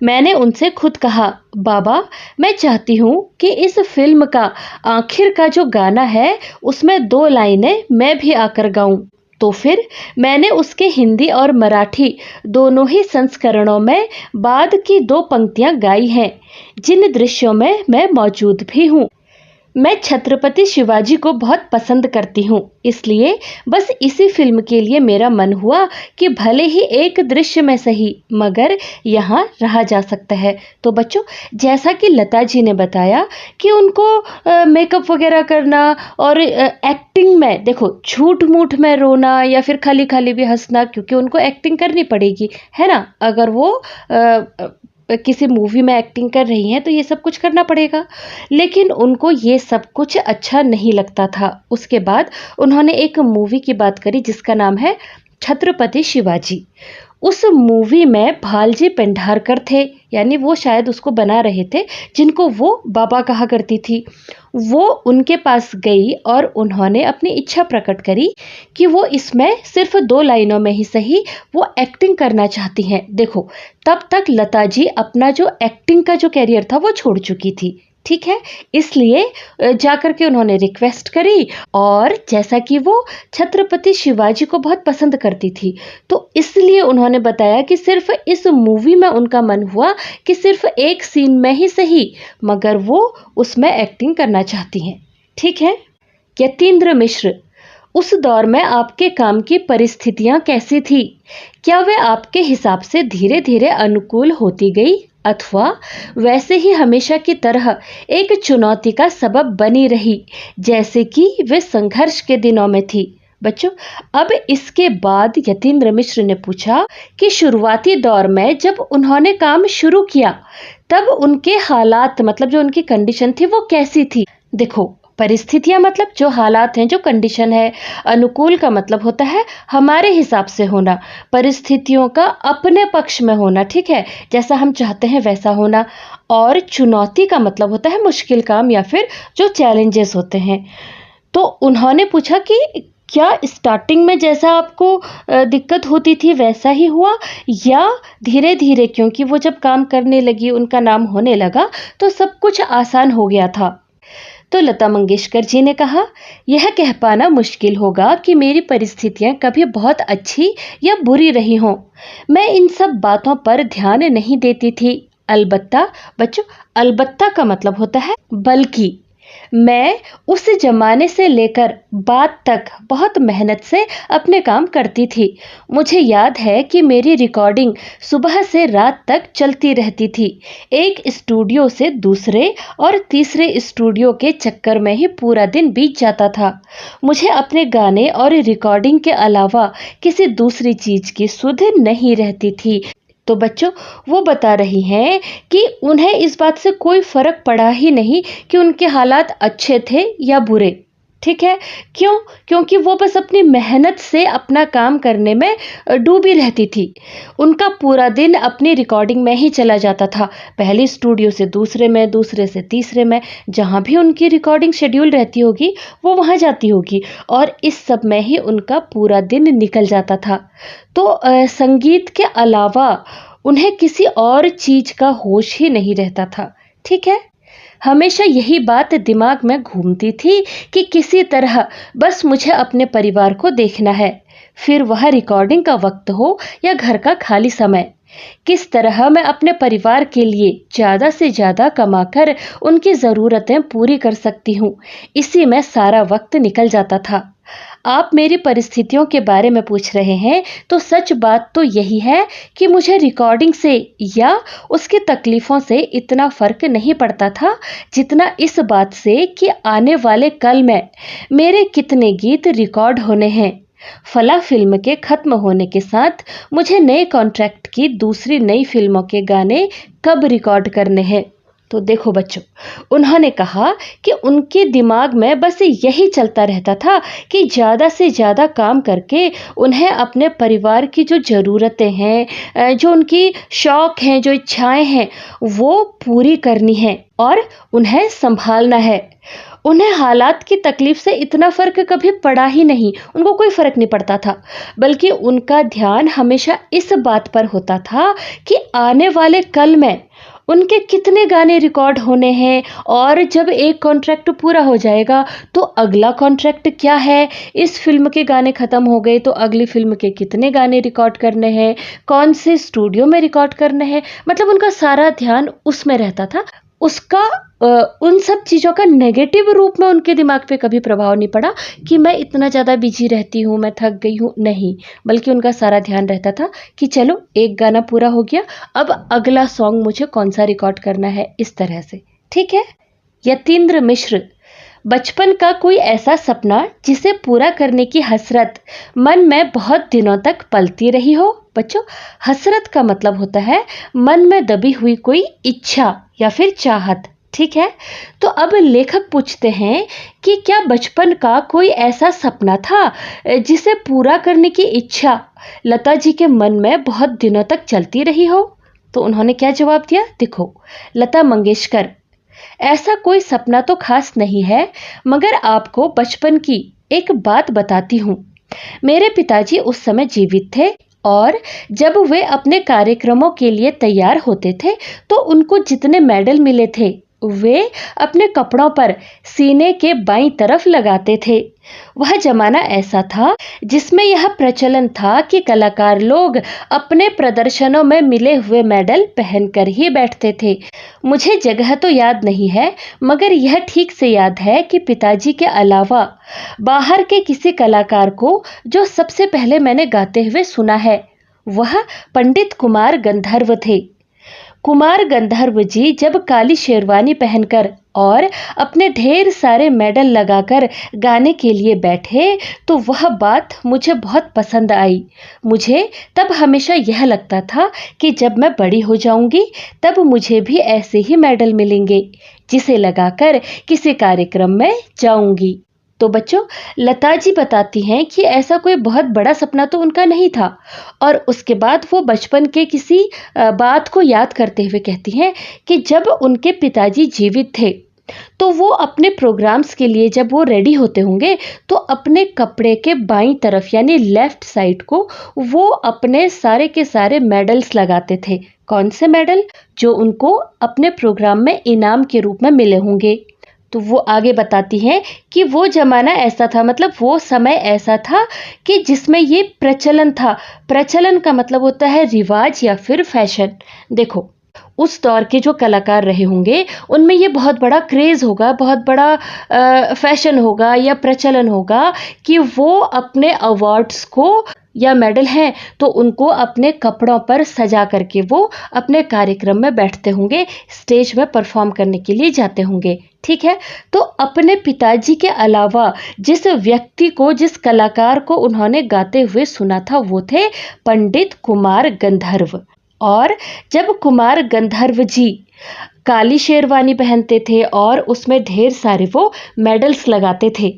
मैंने उनसे खुद कहा, बाबा, मैं चाहती हूँ कि इस फिल्म का आखिर का जो गाना है उसमें 2 लाइनें मैं भी आकर गाऊं। तो फिर मैंने उसके हिंदी और मराठी दोनों ही संस्करणों में बाद की 2 पंक्तियां गाई हैं, जिन दृश्यों में मैं मौजूद भी हूँ। मैं छत्रपति शिवाजी को बहुत पसंद करती हूँ, इसलिए बस इसी फिल्म के लिए मेरा मन हुआ कि भले ही एक दृश्य में सही, मगर यहाँ रहा जा सकता है। तो बच्चों, जैसा कि लता जी ने बताया कि उनको मेकअप वगैरह करना और एक्टिंग में, देखो, झूठ मूठ में रोना या फिर खाली खाली भी हंसना, क्योंकि उनको एक्टिंग करनी पड़ेगी, है ना? अगर वो किसी मूवी में एक्टिंग कर रही हैं तो ये सब कुछ करना पड़ेगा। लेकिन उनको ये सब कुछ अच्छा नहीं लगता था। उसके बाद उन्होंने एक मूवी की बात करी जिसका नाम है छत्रपति शिवाजी। उस मूवी में भालजी पेंढारकर थे, यानी वो शायद उसको बना रहे थे, जिनको वो बाबा कहा करती थी। वो उनके पास गई और उन्होंने अपनी इच्छा प्रकट करी कि वो इसमें सिर्फ 2 लाइनों में ही सही वो एक्टिंग करना चाहती हैं। देखो, तब तक लता जी अपना जो एक्टिंग का जो कैरियर था वो छोड़ चुकी थी, ठीक है? इसलिए जाकर के उन्होंने रिक्वेस्ट करी, और जैसा कि वो छत्रपति शिवाजी को बहुत पसंद करती थी, तो इसलिए उन्होंने बताया कि सिर्फ इस मूवी में उनका मन हुआ कि सिर्फ एक सीन में ही सही, मगर वो उसमें एक्टिंग करना चाहती हैं, ठीक है? यतीन्द्र मिश्र, उस दौर में आपके काम की परिस्थितियां कैसी थी? क्या वे आपके हिसाब से धीरे धीरे अनुकूल होती गई, अथवा वैसे ही हमेशा की तरह एक चुनौती का सबब बनी रही जैसे कि वे संघर्ष के दिनों में थी? बच्चों, अब इसके बाद यतीन्द्र मिश्र ने पूछा कि शुरुआती दौर में जब उन्होंने काम शुरू किया तब उनके हालात, मतलब जो उनकी कंडीशन थी, वो कैसी थी? देखो, परिस्थितियाँ मतलब जो हालात हैं, जो कंडीशन है। अनुकूल का मतलब होता है हमारे हिसाब से होना, परिस्थितियों का अपने पक्ष में होना, ठीक है, जैसा हम चाहते हैं वैसा होना। और चुनौती का मतलब होता है मुश्किल काम या फिर जो चैलेंजेस होते हैं। तो उन्होंने पूछा कि क्या स्टार्टिंग में जैसा आपको दिक्कत होती थी वैसा ही हुआ, या धीरे धीरे क्योंकि वो जब काम करने लगी, उनका नाम होने लगा, तो सब कुछ आसान हो गया था। तो लता मंगेशकर जी ने कहा, यह कह पाना मुश्किल होगा कि मेरी परिस्थितियां कभी बहुत अच्छी या बुरी रही हों। मैं इन सब बातों पर ध्यान नहीं देती थी। अलबत्ता बच्चों, अलबत्ता का मतलब होता है बल्कि, मैं उस जमाने से लेकर बाद तक बहुत मेहनत से अपने काम करती थी। मुझे याद है कि मेरी रिकॉर्डिंग सुबह से रात तक चलती रहती थी। एक स्टूडियो से दूसरे और तीसरे स्टूडियो के चक्कर में ही पूरा दिन बीत जाता था। मुझे अपने गाने और रिकॉर्डिंग के अलावा किसी दूसरी चीज की सुध नहीं रहती थी। तो बच्चों, वो बता रही हैं कि उन्हें इस बात से कोई फर्क पड़ा ही नहीं कि उनके हालात अच्छे थे या बुरे। ठीक है, क्यों? क्योंकि वो बस अपनी मेहनत से अपना काम करने में डूबी रहती थी। उनका पूरा दिन अपनी रिकॉर्डिंग में ही चला जाता था, पहले स्टूडियो से दूसरे में, दूसरे से तीसरे में, जहाँ भी उनकी रिकॉर्डिंग शेड्यूल रहती होगी वो वहाँ जाती होगी, और इस सब में ही उनका पूरा दिन निकल जाता था। तो संगीत के अलावा उन्हें किसी और चीज का होश ही नहीं रहता था। ठीक है, हमेशा यही बात दिमाग में घूमती थी कि किसी तरह बस मुझे अपने परिवार को देखना है, फिर वह रिकॉर्डिंग का वक्त हो या घर का खाली समय। किस तरह मैं अपने परिवार के लिए ज़्यादा से ज़्यादा कमाकर उनकी ज़रूरतें पूरी कर सकती हूँ, इसी में सारा वक्त निकल जाता था। आप मेरी परिस्थितियों के बारे में पूछ रहे हैं, तो सच बात तो यही है कि मुझे रिकॉर्डिंग से या उसकी तकलीफ़ों से इतना फ़र्क नहीं पड़ता था, जितना इस बात से कि आने वाले कल में मेरे कितने गीत रिकॉर्ड होने हैं। फला फिल्म के खत्म होने के साथ मुझे नए कॉन्ट्रैक्ट की दूसरी नई फिल्मों के गाने कब रिकॉर्ड करने हैं। तो देखो बच्चों, उन्होंने कहा कि उनके दिमाग में बस यही चलता रहता था कि ज़्यादा से ज़्यादा काम करके उन्हें अपने परिवार की जो ज़रूरतें हैं, जो उनकी शौक़ हैं, जो इच्छाएं हैं, वो पूरी करनी है और उन्हें संभालना है। उन्हें हालात की तकलीफ से इतना फ़र्क कभी पड़ा ही नहीं, उनको कोई फ़र्क नहीं पड़ता था, बल्कि उनका ध्यान हमेशा इस बात पर होता था कि आने वाले कल में उनके कितने गाने रिकॉर्ड होने हैं, और जब एक कॉन्ट्रैक्ट पूरा हो जाएगा तो अगला कॉन्ट्रैक्ट क्या है, इस फिल्म के गाने ख़त्म हो गए तो अगली फिल्म के कितने गाने रिकॉर्ड करने हैं, कौन से स्टूडियो में रिकॉर्ड करने हैं। मतलब उनका सारा ध्यान उसमें रहता था। उसका उन सब चीज़ों का नेगेटिव रूप में उनके दिमाग पे कभी प्रभाव नहीं पड़ा कि मैं इतना ज़्यादा बिजी रहती हूँ, मैं थक गई हूँ, नहीं। बल्कि उनका सारा ध्यान रहता था कि चलो एक गाना पूरा हो गया, अब अगला सॉन्ग मुझे कौन सा रिकॉर्ड करना है, इस तरह से। ठीक है। यतीन्द्र मिश्र, बचपन का कोई ऐसा सपना जिसे पूरा करने की हसरत मन में बहुत दिनों तक पलती रही हो। बच्चों, हसरत का मतलब होता है मन में दबी हुई कोई इच्छा या फिर चाहत। ठीक है, तो अब लेखक पूछते हैं कि क्या बचपन का कोई ऐसा सपना था जिसे पूरा करने की इच्छा लता जी के मन में बहुत दिनों तक चलती रही हो। तो उन्होंने क्या जवाब दिया, देखो, लता मंगेशकर, ऐसा कोई सपना तो खास नहीं है, मगर आपको बचपन की एक बात बताती हूँ। मेरे पिताजी उस समय जीवित थे, और जब वे अपने कार्यक्रमों के लिए तैयार होते थे तो उनको जितने मेडल मिले थे वे अपने कपड़ों पर सीने के बाईं तरफ लगाते थे। वह जमाना ऐसा था जिसमें यह प्रचलन था कि कलाकार लोग अपने प्रदर्शनों में मिले हुए मेडल पहनकर ही बैठते थे। मुझे जगह तो याद नहीं है, मगर यह ठीक से याद है कि पिताजी के अलावा बाहर के किसी कलाकार को जो सबसे पहले मैंने गाते हुए सुना है, वह पंडित कुमार गंधर्व थे। कुमार गंधर्व जी जब काली शेरवानी पहनकर और अपने ढेर सारे मेडल लगाकर गाने के लिए बैठे तो वह बात मुझे बहुत पसंद आई। मुझे तब हमेशा यह लगता था कि जब मैं बड़ी हो जाऊंगी तब मुझे भी ऐसे ही मेडल मिलेंगे। जिसे लगाकर किसी कार्यक्रम में जाऊंगी। तो बच्चों, लता जी बताती हैं कि ऐसा कोई बहुत बड़ा सपना तो उनका नहीं था, और उसके बाद वो बचपन के किसी बात को याद करते हुए कहती हैं कि जब उनके पिताजी जीवित थे तो वो अपने प्रोग्राम्स के लिए जब वो रेडी होते होंगे तो अपने कपड़े के बाईं तरफ यानी लेफ्ट साइड को वो अपने सारे के सारे मेडल्स लगाते थे। कौन से मेडल? जो उनको अपने प्रोग्राम में इनाम के रूप में मिले होंगे। तो वो आगे बताती हैं कि वो ज़माना ऐसा था, मतलब वो समय ऐसा था कि जिसमें ये प्रचलन था। प्रचलन का मतलब होता है रिवाज या फिर फैशन। देखो, उस दौर के जो कलाकार रहे होंगे उनमें ये बहुत बड़ा क्रेज़ होगा, बहुत बड़ा फैशन होगा या प्रचलन होगा कि वो अपने अवार्ड्स को या मेडल हैं तो उनको अपने कपड़ों पर सजा करके वो अपने कार्यक्रम में बैठते होंगे, स्टेज में परफॉर्म करने के लिए जाते होंगे। ठीक है, तो अपने पिताजी के अलावा जिस व्यक्ति को, जिस कलाकार को उन्होंने गाते हुए सुना था वो थे पंडित कुमार गंधर्व। और जब कुमार गंधर्व जी काली शेरवानी पहनते थे और उसमें ढेर सारे वो मेडल्स लगाते थे,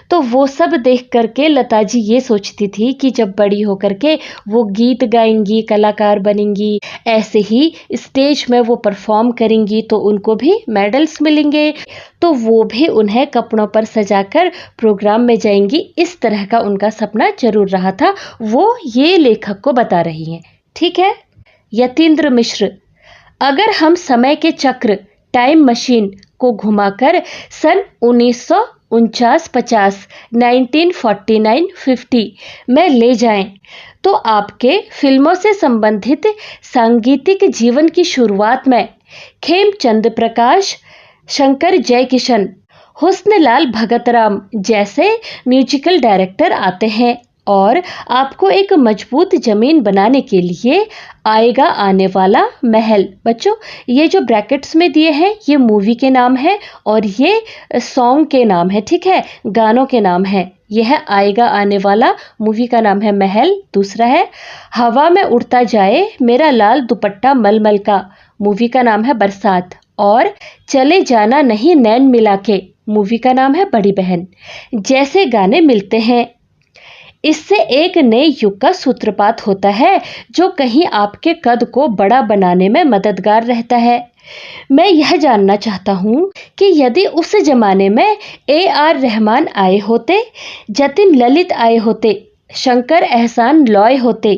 तो वो सब देख करके लता जी ये सोचती थी कि जब बड़ी होकर के वो गीत गाएंगी, कलाकार बनेंगी, ऐसे ही स्टेज में वो परफॉर्म करेंगी तो उनको भी मेडल्स मिलेंगे, तो वो भी उन्हें कपड़ों पर सजाकर प्रोग्राम में जाएंगी। इस तरह का उनका सपना जरूर रहा था, वो ये लेखक को बता रही हैं। ठीक है। यतीन्द्र मिश्र, अगर हम समय के चक्र टाइम मशीन को घुमाकर सन 1949-50 1949-50 में ले जाएं तो आपके फिल्मों से संबंधित सांगीतिक जीवन की शुरुआत में खेमचंद प्रकाश, शंकर जयकिशन, हुस्नलाल भगतराम जैसे म्यूजिकल डायरेक्टर आते हैं और आपको एक मजबूत जमीन बनाने के लिए आएगा आने वाला महल। बच्चों, ये जो ब्रैकेट्स में दिए हैं ये मूवी के नाम है और ये सॉन्ग के नाम है। ठीक है, गानों के नाम है। यह है आएगा आने वाला, मूवी का नाम है महल। दूसरा है हवा में उड़ता जाए मेरा लाल दुपट्टा मलमल का, मूवी का नाम है बरसात। और चले जाना नहीं नैन मिला के, मूवी का नाम है बड़ी बहन। जैसे गाने मिलते हैं, इससे एक नए युग का सूत्रपात होता है जो कहीं आपके कद को बड़ा बनाने में मददगार रहता है। मैं यह जानना चाहता हूँ कि यदि उस जमाने में AR रहमान आए होते, जतिन ललित आए होते, शंकर एहसान लॉय होते,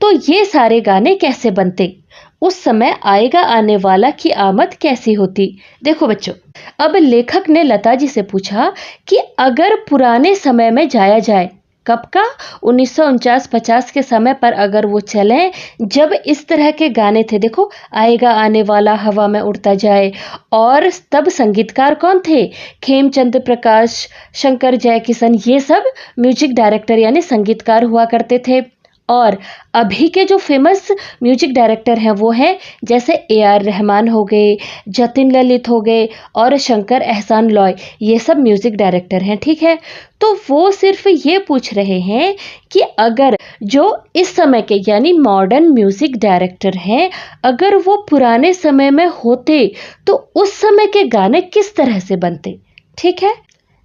तो ये सारे गाने कैसे बनते? उस समय आएगा आने वाला की आमद कैसी होती? देखो बच्चों, अब लेखक ने लता जी से पूछा कि अगर पुराने समय में जाया जाए, कब का? 1949-50 के समय पर अगर वो चलें जब इस तरह के गाने थे। देखो, आएगा आने वाला, हवा में उड़ता जाए, और तब संगीतकार कौन थे? खेमचंद प्रकाश, शंकर जयकिशन, ये सब म्यूजिक डायरेक्टर यानी संगीतकार हुआ करते थे। और अभी के जो फेमस म्यूजिक डायरेक्टर हैं वो हैं जैसे AR रहमान हो गए, जतिन ललित हो गए और शंकर एहसान लॉय, ये सब म्यूजिक डायरेक्टर हैं। ठीक है, तो वो सिर्फ ये पूछ रहे हैं कि अगर जो इस समय के यानी मॉडर्न म्यूजिक डायरेक्टर हैं, अगर वो पुराने समय में होते तो उस समय के गाने किस तरह से बनते। ठीक है,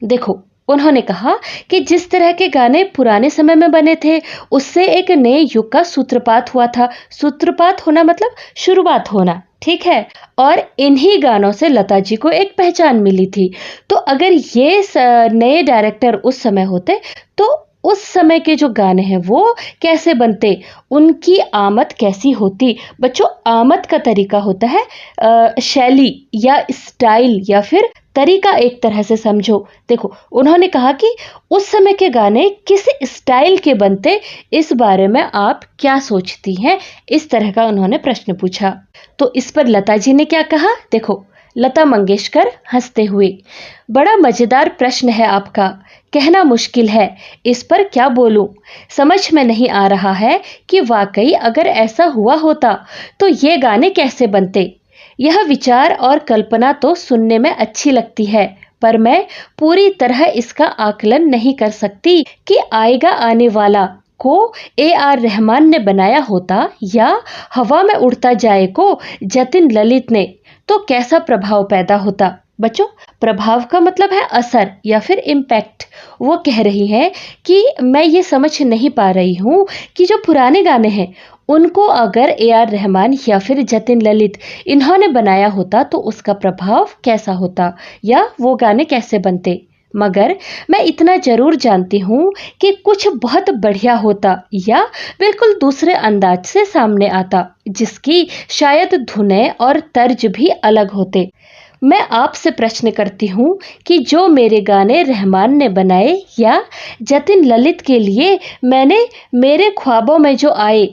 देखो, उन्होंने कहा कि जिस तरह के गाने पुराने समय में बने थे उससे एक नए युग का सूत्रपात हुआ था। सूत्रपात होना मतलब शुरुआत होना। ठीक है, और इन्हीं गानों से लता जी को एक पहचान मिली थी। तो अगर ये नए डायरेक्टर उस समय होते तो उस समय के जो गाने हैं वो कैसे बनते, उनकी आमद कैसी होती। बच्चों, आमद का तरीका होता है शैली या स्टाइल या फिर तरीका, एक तरह से समझो। देखो, उन्होंने कहा कि उस समय के गाने किस स्टाइल के बनते, इस बारे में आप क्या सोचती हैं? इस तरह का उन्होंने प्रश्न पूछा। तो इस पर लता जी ने क्या कहा? देखो, लता मंगेशकर हंसते हुए, बड़ा मजेदार प्रश्न है आपका, कहना मुश्किल है, इस पर क्या बोलूं, समझ में नहीं आ रहा है कि वाकई अगर ऐसा हुआ होता तो ये गाने कैसे बनते। यह विचार और कल्पना तो सुनने में अच्छी लगती है, पर मैं पूरी तरह इसका आकलन नहीं कर सकती कि आएगा आने वाला को AR रहमान ने बनाया होता या हवा में उड़ता जाए को जतिन ललित ने। तो कैसा प्रभाव पैदा होता? बच्चों, प्रभाव का मतलब है असर या फिर इम्पैक्ट। वो कह रही है कि मैं ये समझ नहीं पा रही हूँ कि जो पुराने गाने हैं उनको अगर ए आर रहमान या फिर जतिन ललित इन्होंने बनाया होता तो उसका प्रभाव कैसा होता या वो गाने कैसे बनते। मगर मैं इतना जरूर जानती हूँ कि कुछ बहुत बढ़िया होता या बिल्कुल दूसरे अंदाज से सामने आता, जिसकी शायद धुनें और तर्ज भी अलग होते। मैं आपसे प्रश्न करती हूँ कि जो मेरे गाने रहमान ने बनाए या जतिन ललित के लिए मैंने मेरे ख्वाबों में जो आए,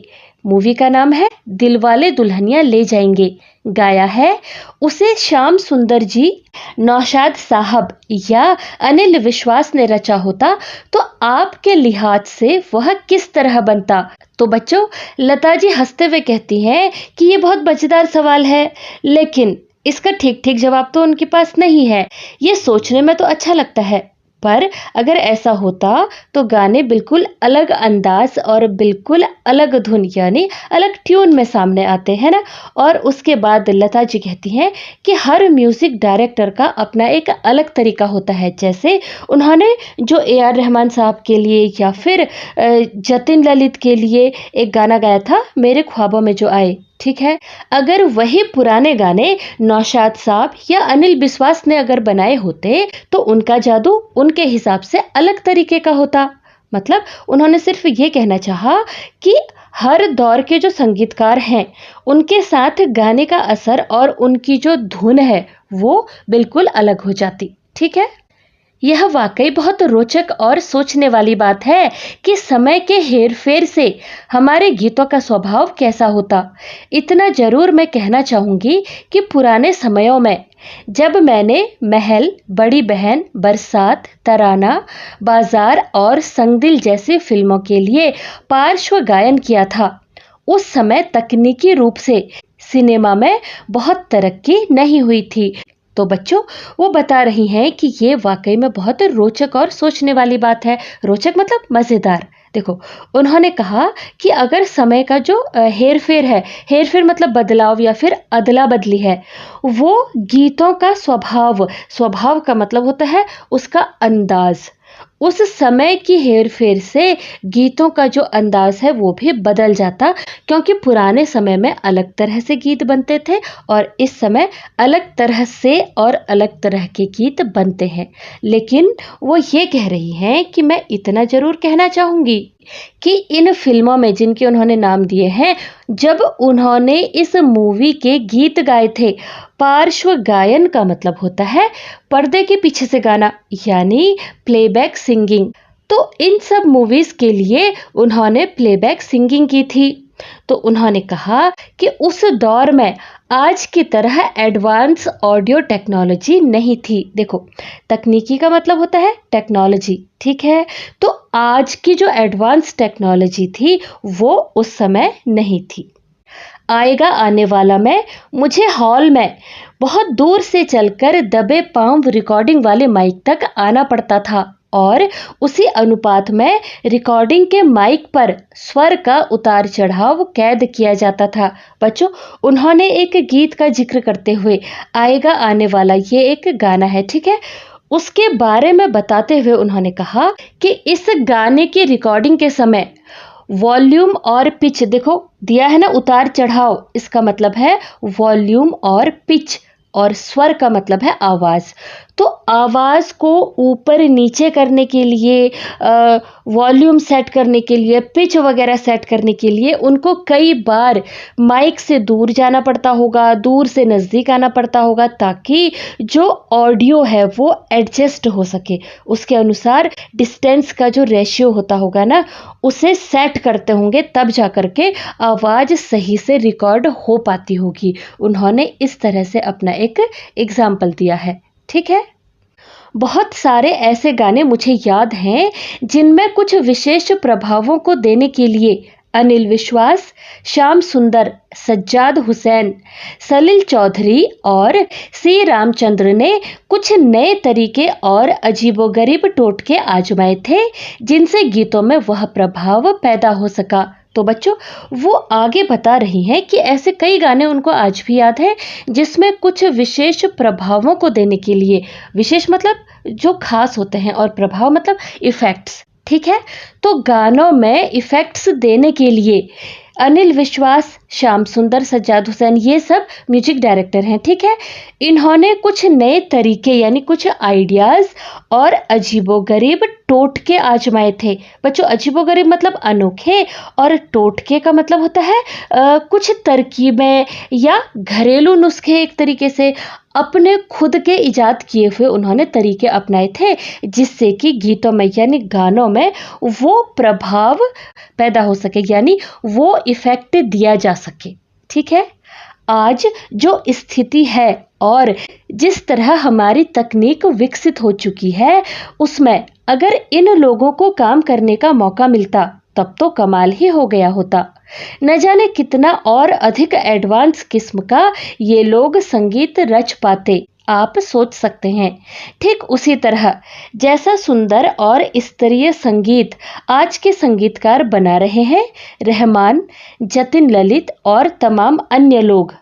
मूवी का नाम है दिलवाले दुल्हनिया ले जाएंगे, गाया है उसे श्याम सुंदर जी, नौशाद साहब या अनिल विश्वास ने रचा होता तो आपके लिहाज से वह किस तरह बनता? तो बच्चों, लता जी हंसते हुए कहती हैं कि ये बहुत मजेदार सवाल है, लेकिन इसका ठीक ठीक जवाब तो उनके पास नहीं है। ये सोचने में तो अच्छा लगता है, पर अगर ऐसा होता तो गाने बिल्कुल अलग अंदाज और बिल्कुल अलग धुन यानी अलग ट्यून में सामने आते हैं ना। और उसके बाद लता जी कहती हैं कि हर म्यूजिक डायरेक्टर का अपना एक अलग तरीका होता है। जैसे उन्होंने जो ए आर रहमान साहब के लिए या फिर जतिन ललित के लिए एक गाना गाया था मेरे ख्वाबों में जो आए, ठीक है, अगर वही पुराने गाने नौशाद साहब या अनिल विश्वास ने अगर बनाए होते तो उनका जादू उनके हिसाब से अलग तरीके का होता। मतलब उन्होंने सिर्फ ये कहना चाहा कि हर दौर के जो संगीतकार हैं उनके साथ गाने का असर और उनकी जो धुन है वो बिल्कुल अलग हो जाती। ठीक है, यह वाकई बहुत रोचक और सोचने वाली बात है कि समय के हेरफेर से हमारे गीतों का स्वभाव कैसा होता। इतना जरूर मैं कहना चाहूंगी कि पुराने समयों में जब मैंने महल, बड़ी बहन, बरसात, तराना, बाजार और संगदिल जैसी फिल्मों के लिए पार्श्व गायन किया था, उस समय तकनीकी रूप से सिनेमा में बहुत तरक्की नहीं हुई थी। तो बच्चों, वो बता रही हैं कि ये वाकई में बहुत रोचक और सोचने वाली बात है। रोचक मतलब मज़ेदार। देखो, उन्होंने कहा कि अगर समय का जो हेर-फेर है, हेर-फेर मतलब बदलाव या फिर अदला-बदली है, वो गीतों का स्वभाव, स्वभाव का मतलब होता है उसका अंदाज। उस समय की हेर-फेर से गीतों का जो अंदाज है वो भी बदल जाता, क्योंकि पुराने समय में अलग तरह से गीत बनते थे और इस समय अलग तरह से और अलग तरह के गीत बनते हैं। लेकिन वो ये कह रही हैं कि मैं इतना ज़रूर कहना चाहूँगी कि इन फिल्मों में जिनके उन्होंने नाम दिए हैं, जब उन्होंने इस मूवी के गीत गाए थे, पार्श्व गायन का मतलब होता है पर्दे के पीछे से गाना यानी प्लेबैक सिंगिंग। तो इन सब मूवीज के लिए उन्होंने प्लेबैक सिंगिंग की थी। तो उन्होंने कहा कि उस दौर में आज की तरह एडवांस ऑडियो टेक्नोलॉजी नहीं थी। देखो, तकनीकी का मतलब होता है टेक्नोलॉजी, ठीक है। तो आज की जो एडवांस टेक्नोलॉजी थी वो उस समय नहीं थी। आएगा आने वाला में मुझे हॉल में बहुत दूर से चलकर दबे पांव रिकॉर्डिंग वाले माइक तक आना पड़ता था और उसी अनुपात में रिकॉर्डिंग के माइक पर स्वर का उतार चढ़ाव कैद किया जाता था। बच्चों, उन्होंने एक गीत का जिक्र करते हुए, आएगा आने वाला ये एक गाना है, ठीक है, उसके बारे में बताते हुए उन्होंने कहा कि इस गाने की रिकॉर्डिंग के समय वॉल्यूम और पिच, देखो दिया है ना उतार चढ़ाव, इसका मतलब है वॉल्यूम और पिच, और स्वर का मतलब है आवाज़। तो आवाज़ को ऊपर नीचे करने के लिए, वॉल्यूम सेट करने के लिए, पिच वगैरह सेट करने के लिए उनको कई बार माइक से दूर जाना पड़ता होगा, दूर से नज़दीक आना पड़ता होगा, ताकि जो ऑडियो है वो एडजस्ट हो सके। उसके अनुसार डिस्टेंस का जो रेशियो होता होगा ना, उसे सेट करते होंगे, तब जा कर के आवाज़ सही से रिकॉर्ड हो पाती होगी। उन्होंने इस तरह से अपना एक एग्जाम्पल दिया है, ठीक है। बहुत सारे ऐसे गाने मुझे याद हैं जिनमें कुछ विशेष प्रभावों को देने के लिए अनिल विश्वास, श्याम सुंदर, सज्जाद हुसैन, सलील चौधरी और सी रामचंद्र ने कुछ नए तरीके और अजीबोगरीब टोटके आजमाए थे, जिनसे गीतों में वह प्रभाव पैदा हो सका। तो बच्चों वो आगे बता रही हैं कि ऐसे कई गाने उनको आज भी याद हैं जिसमें कुछ विशेष प्रभावों को देने के लिए, विशेष मतलब जो खास होते हैं और प्रभाव मतलब इफेक्ट्स, ठीक है। तो गानों में इफेक्ट्स देने के लिए अनिल विश्वास, श्याम सुंदर, सज्जाद हुसैन ये सब म्यूजिक डायरेक्टर हैं, ठीक है। इन्होंने कुछ नए तरीके यानी कुछ आइडियाज़ और अजीबोगरीब टोटके आजमाए थे। बच्चों अजीबोगरीब मतलब अनोखे और टोटके का मतलब होता है कुछ तरकीबें या घरेलू नुस्खे, एक तरीके से अपने खुद के इजाद किए हुए उन्होंने तरीके अपनाए थे जिससे कि गीतों में यानी गानों में वो प्रभाव पैदा हो सके यानी वो इफेक्ट दिया जा सके, ठीक है। आज जो स्थिति है और जिस तरह हमारी तकनीक विकसित हो चुकी है उसमें अगर इन लोगों को काम करने का मौका मिलता तब तो कमाल ही हो गया होता। न जाने कितना और अधिक एडवांस किस्म का ये लोग संगीत रच पाते, आप सोच सकते हैं। ठीक उसी तरह जैसा सुंदर और स्तरीय संगीत आज के संगीतकार बना रहे हैं, रहमान, जतिन ललित और तमाम अन्य लोग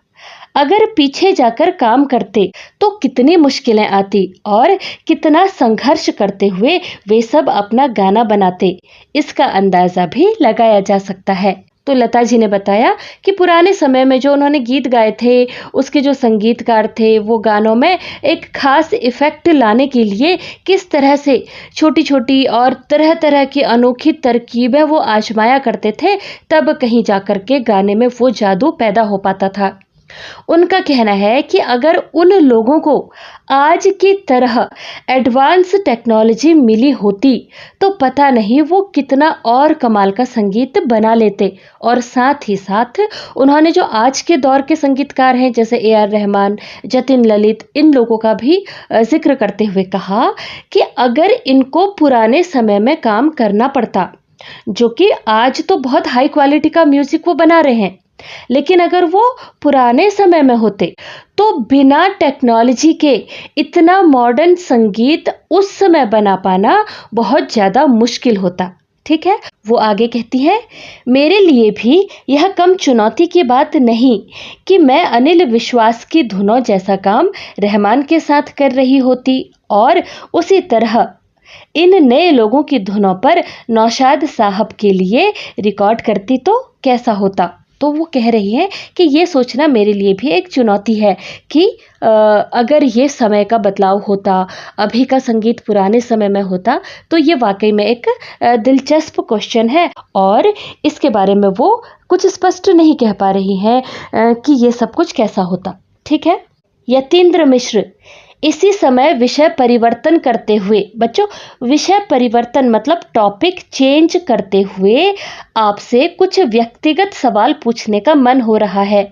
अगर पीछे जाकर काम करते तो कितनी मुश्किलें आती और कितना संघर्ष करते हुए वे सब अपना गाना बनाते, इसका अंदाजा भी लगाया जा सकता है। तो लता जी ने बताया कि पुराने समय में जो उन्होंने गीत गाए थे उसके जो संगीतकार थे वो गानों में एक खास इफेक्ट लाने के लिए किस तरह से छोटी छोटी और तरह तरह की अनोखी तरकीबें वो आजमाया करते थे, तब कहीं जाकर के गाने में वो जादू पैदा हो पाता था। उनका कहना है कि अगर उन लोगों को आज की तरह एडवांस टेक्नोलॉजी मिली होती तो पता नहीं वो कितना और कमाल का संगीत बना लेते। और साथ ही साथ उन्होंने जो आज के दौर के संगीतकार हैं जैसे ए.आर. रहमान, जतिन ललित, इन लोगों का भी जिक्र करते हुए कहा कि अगर इनको पुराने समय में काम करना पड़ता, जो कि आज तो बहुत हाई क्वालिटी का म्यूजिक वो बना रहे हैं, लेकिन अगर वो पुराने समय में होते तो बिना टेक्नोलॉजी के इतना मॉडर्न संगीत उस समय बना पाना बहुत ज़्यादा मुश्किल होता, ठीक है। वो आगे कहती है, मेरे लिए भी यह कम चुनौती की बात नहीं कि मैं अनिल विश्वास की धुनों जैसा काम रहमान के साथ कर रही होती और उसी तरह इन नए लोगों की धुनों पर नौशाद साहब के लिए रिकॉर्ड करती तो कैसा होता। तो वो कह रही है कि ये सोचना मेरे लिए भी एक चुनौती है कि अगर ये समय का बदलाव होता, अभी का संगीत पुराने समय में होता, तो ये वाकई में एक दिलचस्प क्वेश्चन है और इसके बारे में वो कुछ स्पष्ट नहीं कह पा रही हैं कि ये सब कुछ कैसा होता, ठीक है। यतीन्द्र मिश्र, इसी समय विषय परिवर्तन करते हुए, बच्चों विषय परिवर्तन मतलब टॉपिक चेंज करते हुए आपसे कुछ व्यक्तिगत सवाल पूछने का मन हो रहा है।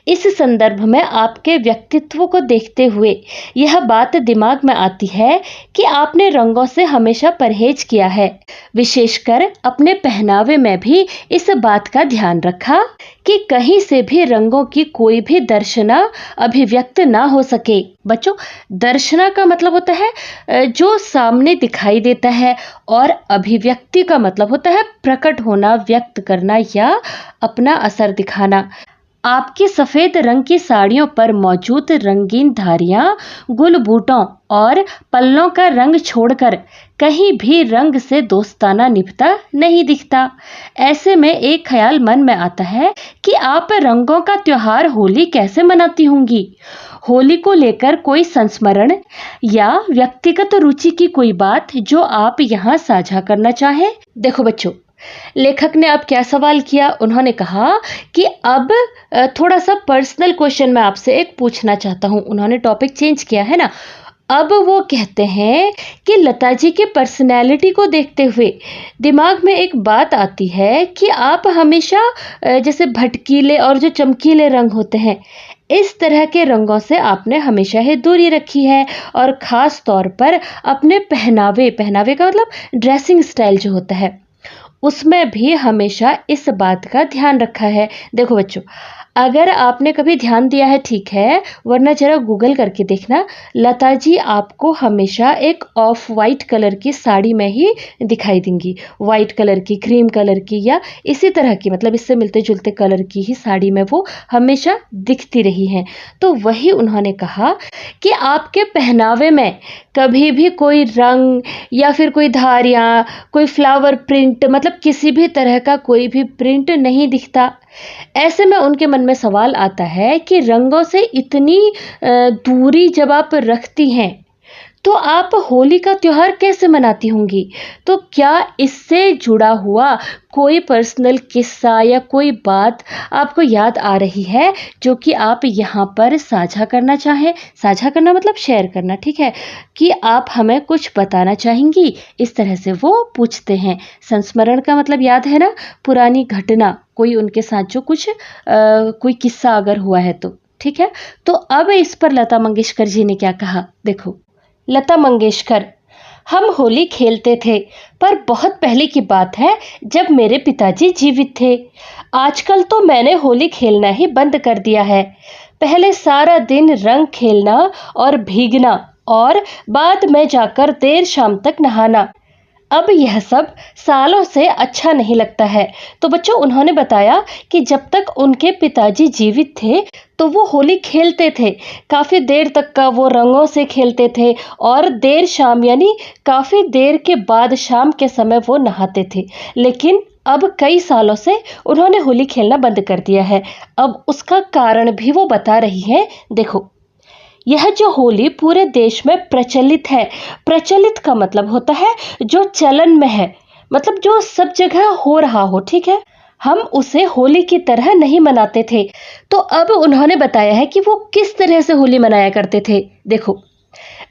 इस संदर्भ में आपके व्यक्तित्व को देखते हुए यह बात दिमाग में आती है कि आपने रंगों से हमेशा परहेज किया है, विशेषकर अपने पहनावे में भी इस बात का ध्यान रखा कि कहीं से भी रंगों की कोई भी दर्शना अभिव्यक्त ना हो सके। बच्चों दर्शना का मतलब होता है जो सामने दिखाई देता है और अभिव्यक्ति का मतलब होता है प्रकट होना, व्यक्त करना या अपना असर दिखाना। आपकी सफ़ेद रंग की साड़ियों पर मौजूद रंगीन धारियां गुल बूटों और पल्लों का रंग छोड़कर कहीं भी रंग से दोस्ताना निभता नहीं दिखता। ऐसे में एक ख्याल मन में आता है कि आप रंगों का त्योहार होली कैसे मनाती होंगी। होली को लेकर कोई संस्मरण या व्यक्तिगत रुचि की कोई बात जो आप यहाँ साझा करना चाहें। देखो बच्चों, लेखक ने अब क्या सवाल किया, उन्होंने कहा कि अब थोड़ा सा पर्सनल क्वेश्चन मैं आपसे एक पूछना चाहता हूँ। उन्होंने टॉपिक चेंज किया है ना। अब वो कहते हैं कि लता जी की पर्सनैलिटी को देखते हुए दिमाग में एक बात आती है कि आप हमेशा जैसे भटकीले और जो चमकीले रंग होते हैं इस तरह के रंगों से आपने हमेशा ही दूरी रखी है और ख़ास तौर पर अपने पहनावे का मतलब ड्रेसिंग स्टाइल जो होता है उसमें भी हमेशा इस बात का ध्यान रखा है। देखो बच्चों, अगर आपने कभी ध्यान दिया है ठीक है, वरना जरा गूगल करके देखना। लता जी आपको हमेशा एक ऑफ वाइट कलर की साड़ी में ही दिखाई देंगी। वाइट कलर की, क्रीम कलर की या इसी तरह की, मतलब इससे मिलते जुलते कलर की ही साड़ी में वो हमेशा दिखती रही हैं। तो वही उन्होंने कहा कि आपके पहनावे में कभी भी कोई रंग या फिर कोई धारियाँ, कोई फ्लावर प्रिंट, मतलब किसी भी तरह का कोई भी प्रिंट नहीं दिखता। ऐसे में उनके मन में सवाल आता है कि रंगों से इतनी दूरी जब आप रखती हैं, तो आप होली का त्योहार कैसे मनाती होंगी? तो क्या इससे जुड़ा हुआ कोई पर्सनल किस्सा या कोई बात आपको याद आ रही है जो कि आप यहाँ पर साझा करना चाहें? साझा करना मतलब शेयर करना, ठीक है? कि आप हमें कुछ बताना चाहेंगी? इस तरह से वो पूछते हैं। संस्मरण का मतलब याद है ना, पुरानी घटना, कोई उनके साथ जो कुछ कोई किस्सा अगर हुआ है तो, ठीक है? तो अब इस पर लता मंगेशकर जी ने क्या कहा, देखो। लता मंगेशकर: हम होली खेलते थे, पर बहुत पहले की बात है जब मेरे पिताजी जीवित थे। आजकल तो मैंने होली खेलना ही बंद कर दिया है। पहले सारा दिन रंग खेलना और भीगना, और बाद में जाकर देर शाम तक नहाना। अब यह सब सालों से अच्छा नहीं लगता है। तो बच्चों, उन्होंने बताया कि जब तक उनके पिताजी जीवित थे तो वो होली खेलते थे, काफ़ी देर तक का वो रंगों से खेलते थे, और देर शाम यानी काफ़ी देर के बाद शाम के समय वो नहाते थे। लेकिन अब कई सालों से उन्होंने होली खेलना बंद कर दिया है। अब उसका कारण भी वो बता रही हैं, देखो। यह जो होली पूरे देश में प्रचलित है, प्रचलित का मतलब होता है जो चलन में है, मतलब जो सब जगह हो रहा हो, ठीक है? हम उसे होली की तरह नहीं मनाते थे। तो अब उन्होंने बताया है कि वो किस तरह से होली मनाया करते थे, देखो।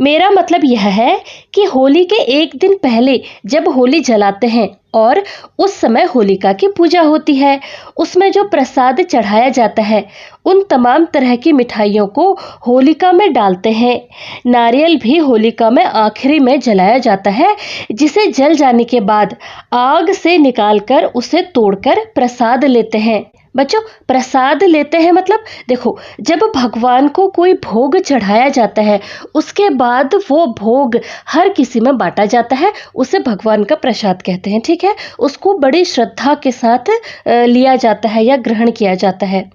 मेरा मतलब यह है कि होली के एक दिन पहले जब होली जलाते हैं और उस समय होलिका की पूजा होती है, उसमें जो प्रसाद चढ़ाया जाता है, उन तमाम तरह की मिठाइयों को होलिका में डालते हैं। नारियल भी होलिका में आखिरी में जलाया जाता है, जिसे जल जाने के बाद आग से निकालकर उसे तोड़कर प्रसाद लेते हैं। बच्चों, प्रसाद लेते हैं मतलब देखो, जब भगवान को कोई भोग चढ़ाया जाता है, उसके बाद वो भोग हर किसी में बांटा जाता है, उसे भगवान का प्रसाद कहते हैं, ठीक है? उसको बड़ी श्रद्धा के साथ लिया जाता है या ग्रहण किया जाता है।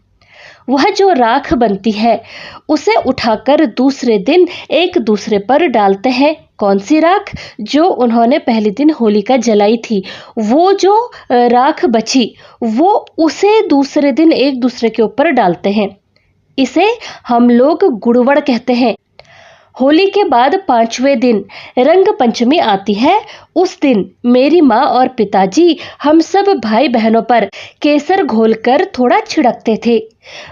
वह जो राख बनती है, उसे उठाकर दूसरे दिन एक दूसरे पर डालते हैं। कौन सी राख? जो उन्होंने पहले दिन होलिका जलाई थी, वो जो राख बची, वो उसे दूसरे दिन एक दूसरे के ऊपर डालते हैं। इसे हम लोग गुड़वड़ कहते हैं। होली के बाद 5वें दिन रंग पंचमी आती है। उस दिन मेरी माँ और पिताजी हम सब भाई बहनों पर केसर घोलकर थोड़ा छिड़कते थे।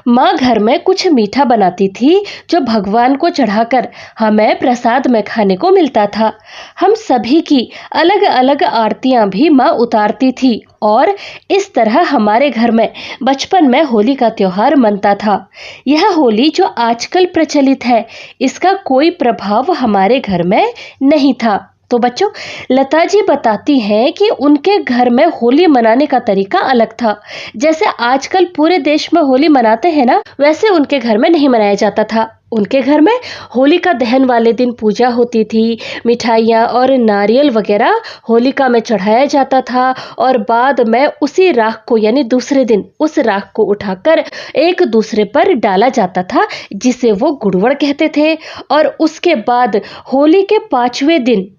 माँ घर में कुछ मीठा बनाती थी जो भगवान को चढ़ाकर हमें प्रसाद में खाने को मिलता था। हम सभी की अलग अलग आरतियां भी माँ उतारती थी, और इस तरह हमारे घर में बचपन में होली का त्योहार मनता था। यह होली जो आजकल प्रचलित है, इसका कोई प्रभाव हमारे घर में नहीं था। तो बच्चों, लता जी बताती हैं कि उनके घर में होली मनाने का तरीका अलग था। जैसे आजकल पूरे देश में होली मनाते हैं ना, वैसे उनके घर में नहीं मनाया जाता था। उनके घर में होलिका दहन वाले दिन पूजा होती थी, मिठाइयाँ और नारियल वगैरह होलिका में चढ़ाया जाता था, और बाद में उसी राख को यानी दूसरे दिन उस राख को उठाकर एक दूसरे पर डाला जाता था, जिसे वो गुड़वड़ कहते थे। और उसके बाद होली के 5वें दिन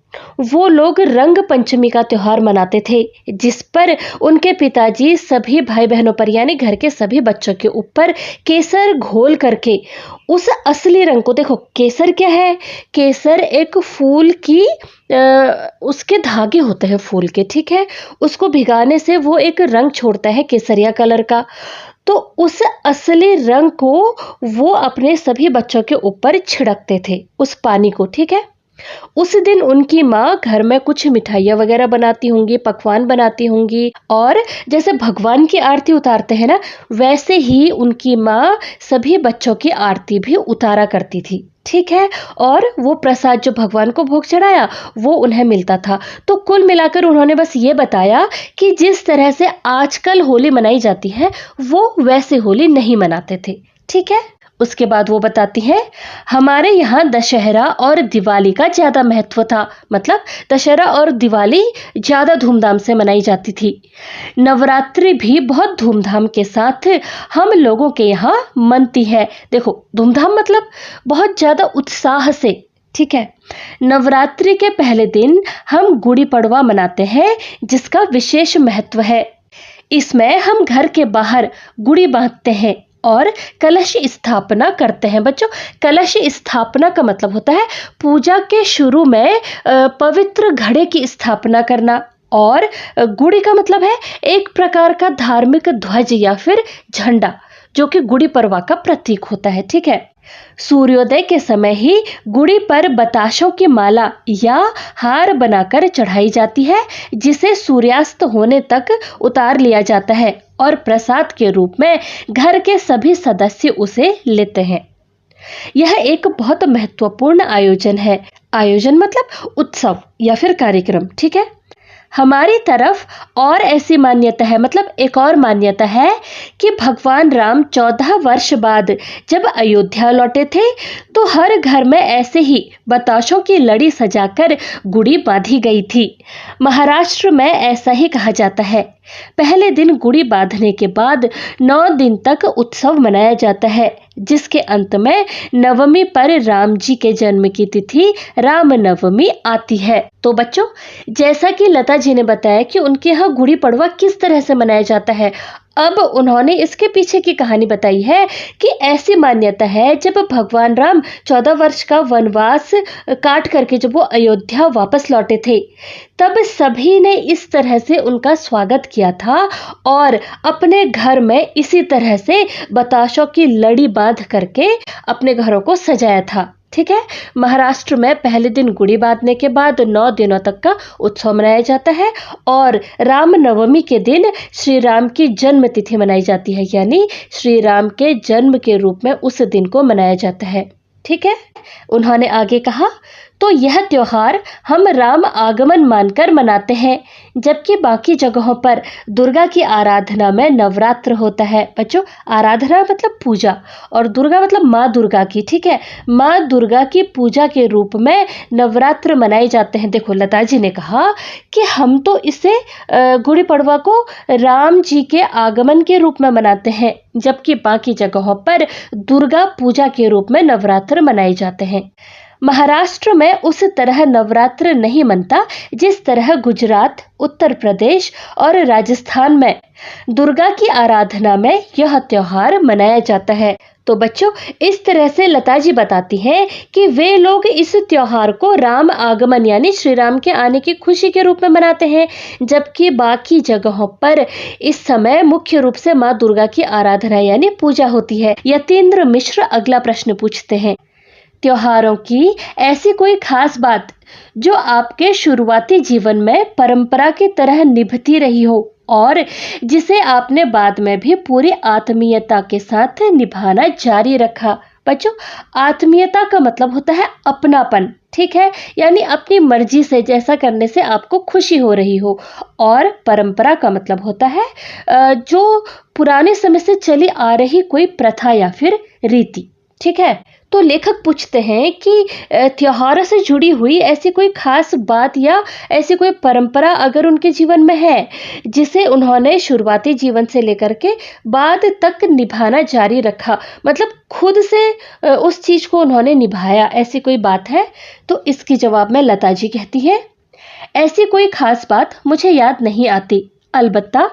वो लोग रंग पंचमी का त्योहार मनाते थे, जिस पर उनके पिताजी सभी भाई बहनों पर यानी घर के सभी बच्चों के ऊपर केसर घोल करके उस असली रंग को, देखो केसर क्या है? केसर एक फूल की उसके धागे होते हैं फूल के, ठीक है? उसको भिगाने से वो एक रंग छोड़ता है केसरिया कलर का। तो उस असली रंग को वो अपने सभी बच्चों के ऊपर छिड़कते थे, उस पानी को, ठीक है? उस दिन उनकी माँ घर में कुछ मिठाइयाँ वगैरह बनाती होंगी, पकवान बनाती होंगी, और जैसे भगवान की आरती उतारते हैं ना, वैसे ही उनकी माँ सभी बच्चों की आरती भी उतारा करती थी। ठीक है। और वो प्रसाद जो भगवान को भोग चढ़ाया वो उन्हें मिलता था। तो कुल मिलाकर उन्होंने बस ये बताया कि जिस तरह से आजकल होली मनाई जाती है वो वैसे होली नहीं मनाते थे। ठीक है। उसके बाद वो बताती हैं, हमारे यहाँ दशहरा और दिवाली का ज़्यादा महत्व था। मतलब दशहरा और दिवाली ज़्यादा धूमधाम से मनाई जाती थी। नवरात्रि भी बहुत धूमधाम के साथ हम लोगों के यहाँ मनती है। देखो, धूमधाम मतलब बहुत ज़्यादा उत्साह से। ठीक है। नवरात्रि के पहले दिन हम गुड़ी पड़वा मनाते हैं, जिसका विशेष महत्व है। इसमें हम घर के बाहर गुड़ी बांधते हैं और कलश स्थापना करते हैं। बच्चों, कलश स्थापना का मतलब होता है पूजा के शुरू में पवित्र घड़े की स्थापना करना, और गुड़ी का मतलब है एक प्रकार का धार्मिक ध्वज या फिर झंडा, जो कि गुड़ी पड़वा का प्रतीक होता है। ठीक है। सूर्योदय के समय ही गुड़ी पर बताशों की माला या हार बनाकर चढ़ाई जाती है, जिसे सूर्यास्त होने तक उतार लिया जाता है और प्रसाद के रूप में घर के सभी सदस्य उसे लेते हैं। यह एक बहुत महत्वपूर्ण आयोजन है। आयोजन मतलब उत्सव या फिर कार्यक्रम। ठीक है। हमारी तरफ और ऐसी मान्यता है, मतलब एक और मान्यता है कि भगवान राम 14 वर्ष बाद जब अयोध्या लौटे थे तो हर घर में ऐसे ही बताशों की लड़ी सजाकर गुड़ी बांधी गई थी। महाराष्ट्र में ऐसा ही कहा जाता है। पहले दिन गुड़ी बांधने के बाद 9 दिन तक उत्सव मनाया जाता है, जिसके अंत में नवमी पर राम जी के जन्म की तिथि राम नवमी आती है। तो बच्चों, जैसा कि लता जी ने बताया कि उनके यहाँ गुड़ी पड़वा किस तरह से मनाया जाता है, अब उन्होंने इसके पीछे की कहानी बताई है कि ऐसी मान्यता है जब भगवान राम 14 वर्ष का वनवास काट करके जब वो अयोध्या वापस लौटे थे, तब सभी ने इस तरह से उनका स्वागत किया था और अपने घर में इसी तरह से बताशों की लड़ी बांध करके अपने घरों को सजाया था। ठीक है। महाराष्ट्र में पहले दिन गुड़ी बांधने के बाद 9 दिनों तक का उत्सव मनाया जाता है और राम नवमी के दिन श्री राम की जन्म तिथि मनाई जाती है, यानी श्री राम के जन्म के रूप में उस दिन को मनाया जाता है। ठीक है। उन्होंने आगे कहा, तो यह त्योहार हम राम आगमन मानकर मनाते हैं, जबकि बाकी जगहों पर दुर्गा की आराधना में नवरात्र होता है। बच्चों, आराधना मतलब पूजा, और दुर्गा मतलब माँ दुर्गा की। ठीक है। माँ दुर्गा की पूजा के रूप में नवरात्र मनाए जाते हैं। देखो, लता जी ने कहा कि हम तो इसे गुड़ी पड़वा को राम जी के आगमन के रूप में मनाते हैं, जबकि बाकी जगहों पर दुर्गा पूजा के रूप में नवरात्र मनाए जाते हैं। महाराष्ट्र में उस तरह नवरात्र नहीं मनता जिस तरह गुजरात, उत्तर प्रदेश और राजस्थान में दुर्गा की आराधना में यह त्योहार मनाया जाता है। तो बच्चों, इस तरह से लता जी बताती हैं कि वे लोग इस त्योहार को राम आगमन यानी श्री राम के आने की खुशी के रूप में मनाते हैं, जबकि बाकी जगहों पर इस समय मुख्य रूप से माँ दुर्गा की आराधना यानी पूजा होती है। यतीन्द्र मिश्र अगला प्रश्न पूछते हैं, त्योहारों की ऐसी कोई खास बात जो आपके शुरुआती जीवन में परंपरा की तरह निभती रही हो और जिसे आपने बाद में भी पूरी आत्मीयता के साथ निभाना जारी रखा। बच्चों, आत्मीयता का मतलब होता है अपनापन। ठीक है। यानी अपनी मर्जी से जैसा करने से आपको खुशी हो रही हो। और परंपरा का मतलब होता है जो पुराने समय से चली आ रही कोई प्रथा या फिर रीति। ठीक है। तो लेखक पूछते हैं कि त्योहारों से जुड़ी हुई ऐसी कोई खास बात या ऐसी कोई परंपरा अगर उनके जीवन में है जिसे उन्होंने शुरुआती जीवन से लेकर के बाद तक निभाना जारी रखा, मतलब खुद से उस चीज को उन्होंने निभाया, ऐसी कोई बात है? तो इसकी जवाब में लता जी कहती है, ऐसी कोई खास बात मुझे याद नहीं आती, अलबत्ता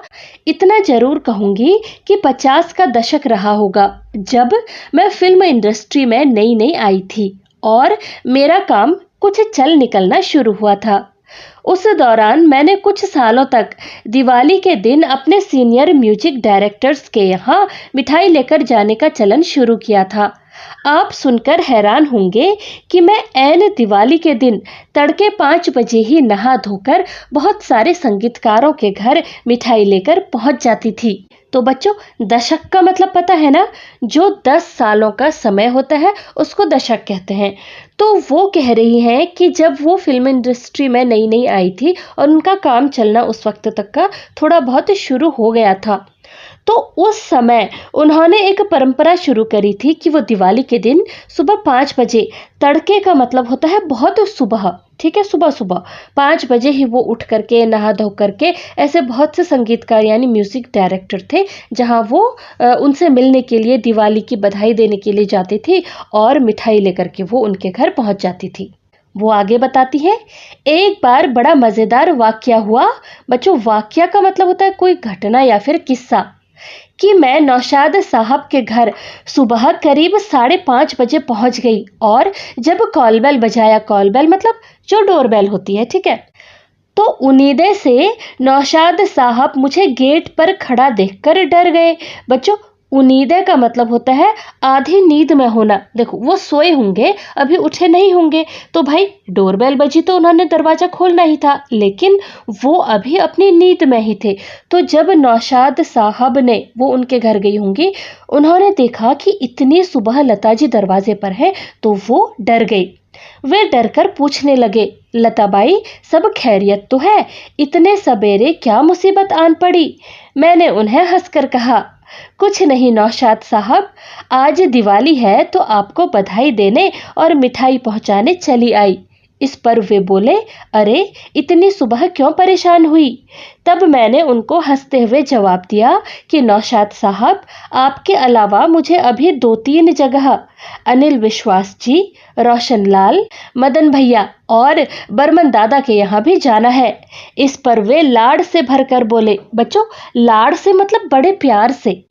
इतना जरूर कहूंगी कि 50 का दशक रहा होगा जब मैं फिल्म इंडस्ट्री में नई नई आई थी और मेरा काम कुछ चल निकलना शुरू हुआ था। उस दौरान मैंने कुछ सालों तक दिवाली के दिन अपने सीनियर म्यूजिक डायरेक्टर्स के यहाँ मिठाई लेकर जाने का चलन शुरू किया था। आप सुनकर हैरान होंगे कि मैं ऐन दिवाली के दिन तड़के 5 बजे ही नहा धोकर बहुत सारे संगीतकारों के घर मिठाई लेकर पहुंच जाती थी। तो बच्चों, दशक का मतलब पता है ना? जो 10 सालों का समय होता है उसको दशक कहते हैं। तो वो कह रही हैं कि जब वो फिल्म इंडस्ट्री में नई नई आई थी और उनका काम चलना उस वक्त तक का थोड़ा बहुत शुरू हो गया था, तो उस समय उन्होंने एक परंपरा शुरू करी थी कि वो दिवाली के दिन सुबह 5 बजे, तड़के का मतलब होता है बहुत सुबह, ठीक है, सुबह सुबह 5 बजे ही वो उठ करके नहा धो करके, ऐसे बहुत से संगीतकार यानी म्यूजिक डायरेक्टर थे जहां वो उनसे मिलने के लिए, दिवाली की बधाई देने के लिए जाती थी और मिठाई लेकर के वो उनके घर पहुंच जाती थी। वो आगे बताती है, एक बार बड़ा मजेदार वाकया हुआ। बच्चों, वाकया का मतलब होता है कोई घटना या फिर किस्सा। कि मैं नौशाद साहब के घर सुबह करीब 5:30 बजे पहुंच गई और जब कॉल बेल बजाया, कॉल बेल मतलब जो डोर बेल होती है, ठीक है, तो उम्मीदें से नौशाद साहब मुझे गेट पर खड़ा देखकर डर गए। बच्चों, उम्मीदें का मतलब होता है आधी नींद में होना। देखो, वो सोए होंगे, अभी उठे नहीं होंगे, तो भाई डोरबेल बजी तो उन्होंने दरवाजा खोलना ही था, लेकिन वो अभी अपनी नींद में ही थे। तो जब नौशाद साहब ने, वो उनके घर गई होंगी, उन्होंने देखा कि इतनी सुबह लता जी दरवाजे पर है, तो वो डर गई। वे डरकर पूछने लगे, लता बाई, सब खैरियत तो है? इतने सवेरे क्या मुसीबत आन पड़ी? मैंने उन्हें हंसकर कहा, कुछ नहीं नौशाद साहब, आज दिवाली है तो आपको बधाई देने और मिठाई पहुंचाने चली आई। इस पर वे बोले, अरे इतनी सुबह क्यों परेशान हुई? तब मैंने उनको हंसते हुए जवाब दिया कि नौशाद साहब, आपके अलावा मुझे अभी 2-3 जगह, अनिल विश्वास जी, रोशनलाल, मदन भैया और बर्मन दादा के यहाँ भी जाना है। इस पर वे लाड से भरकर बोले। बच्चों, लाड से मतलब बड़े प्यार से।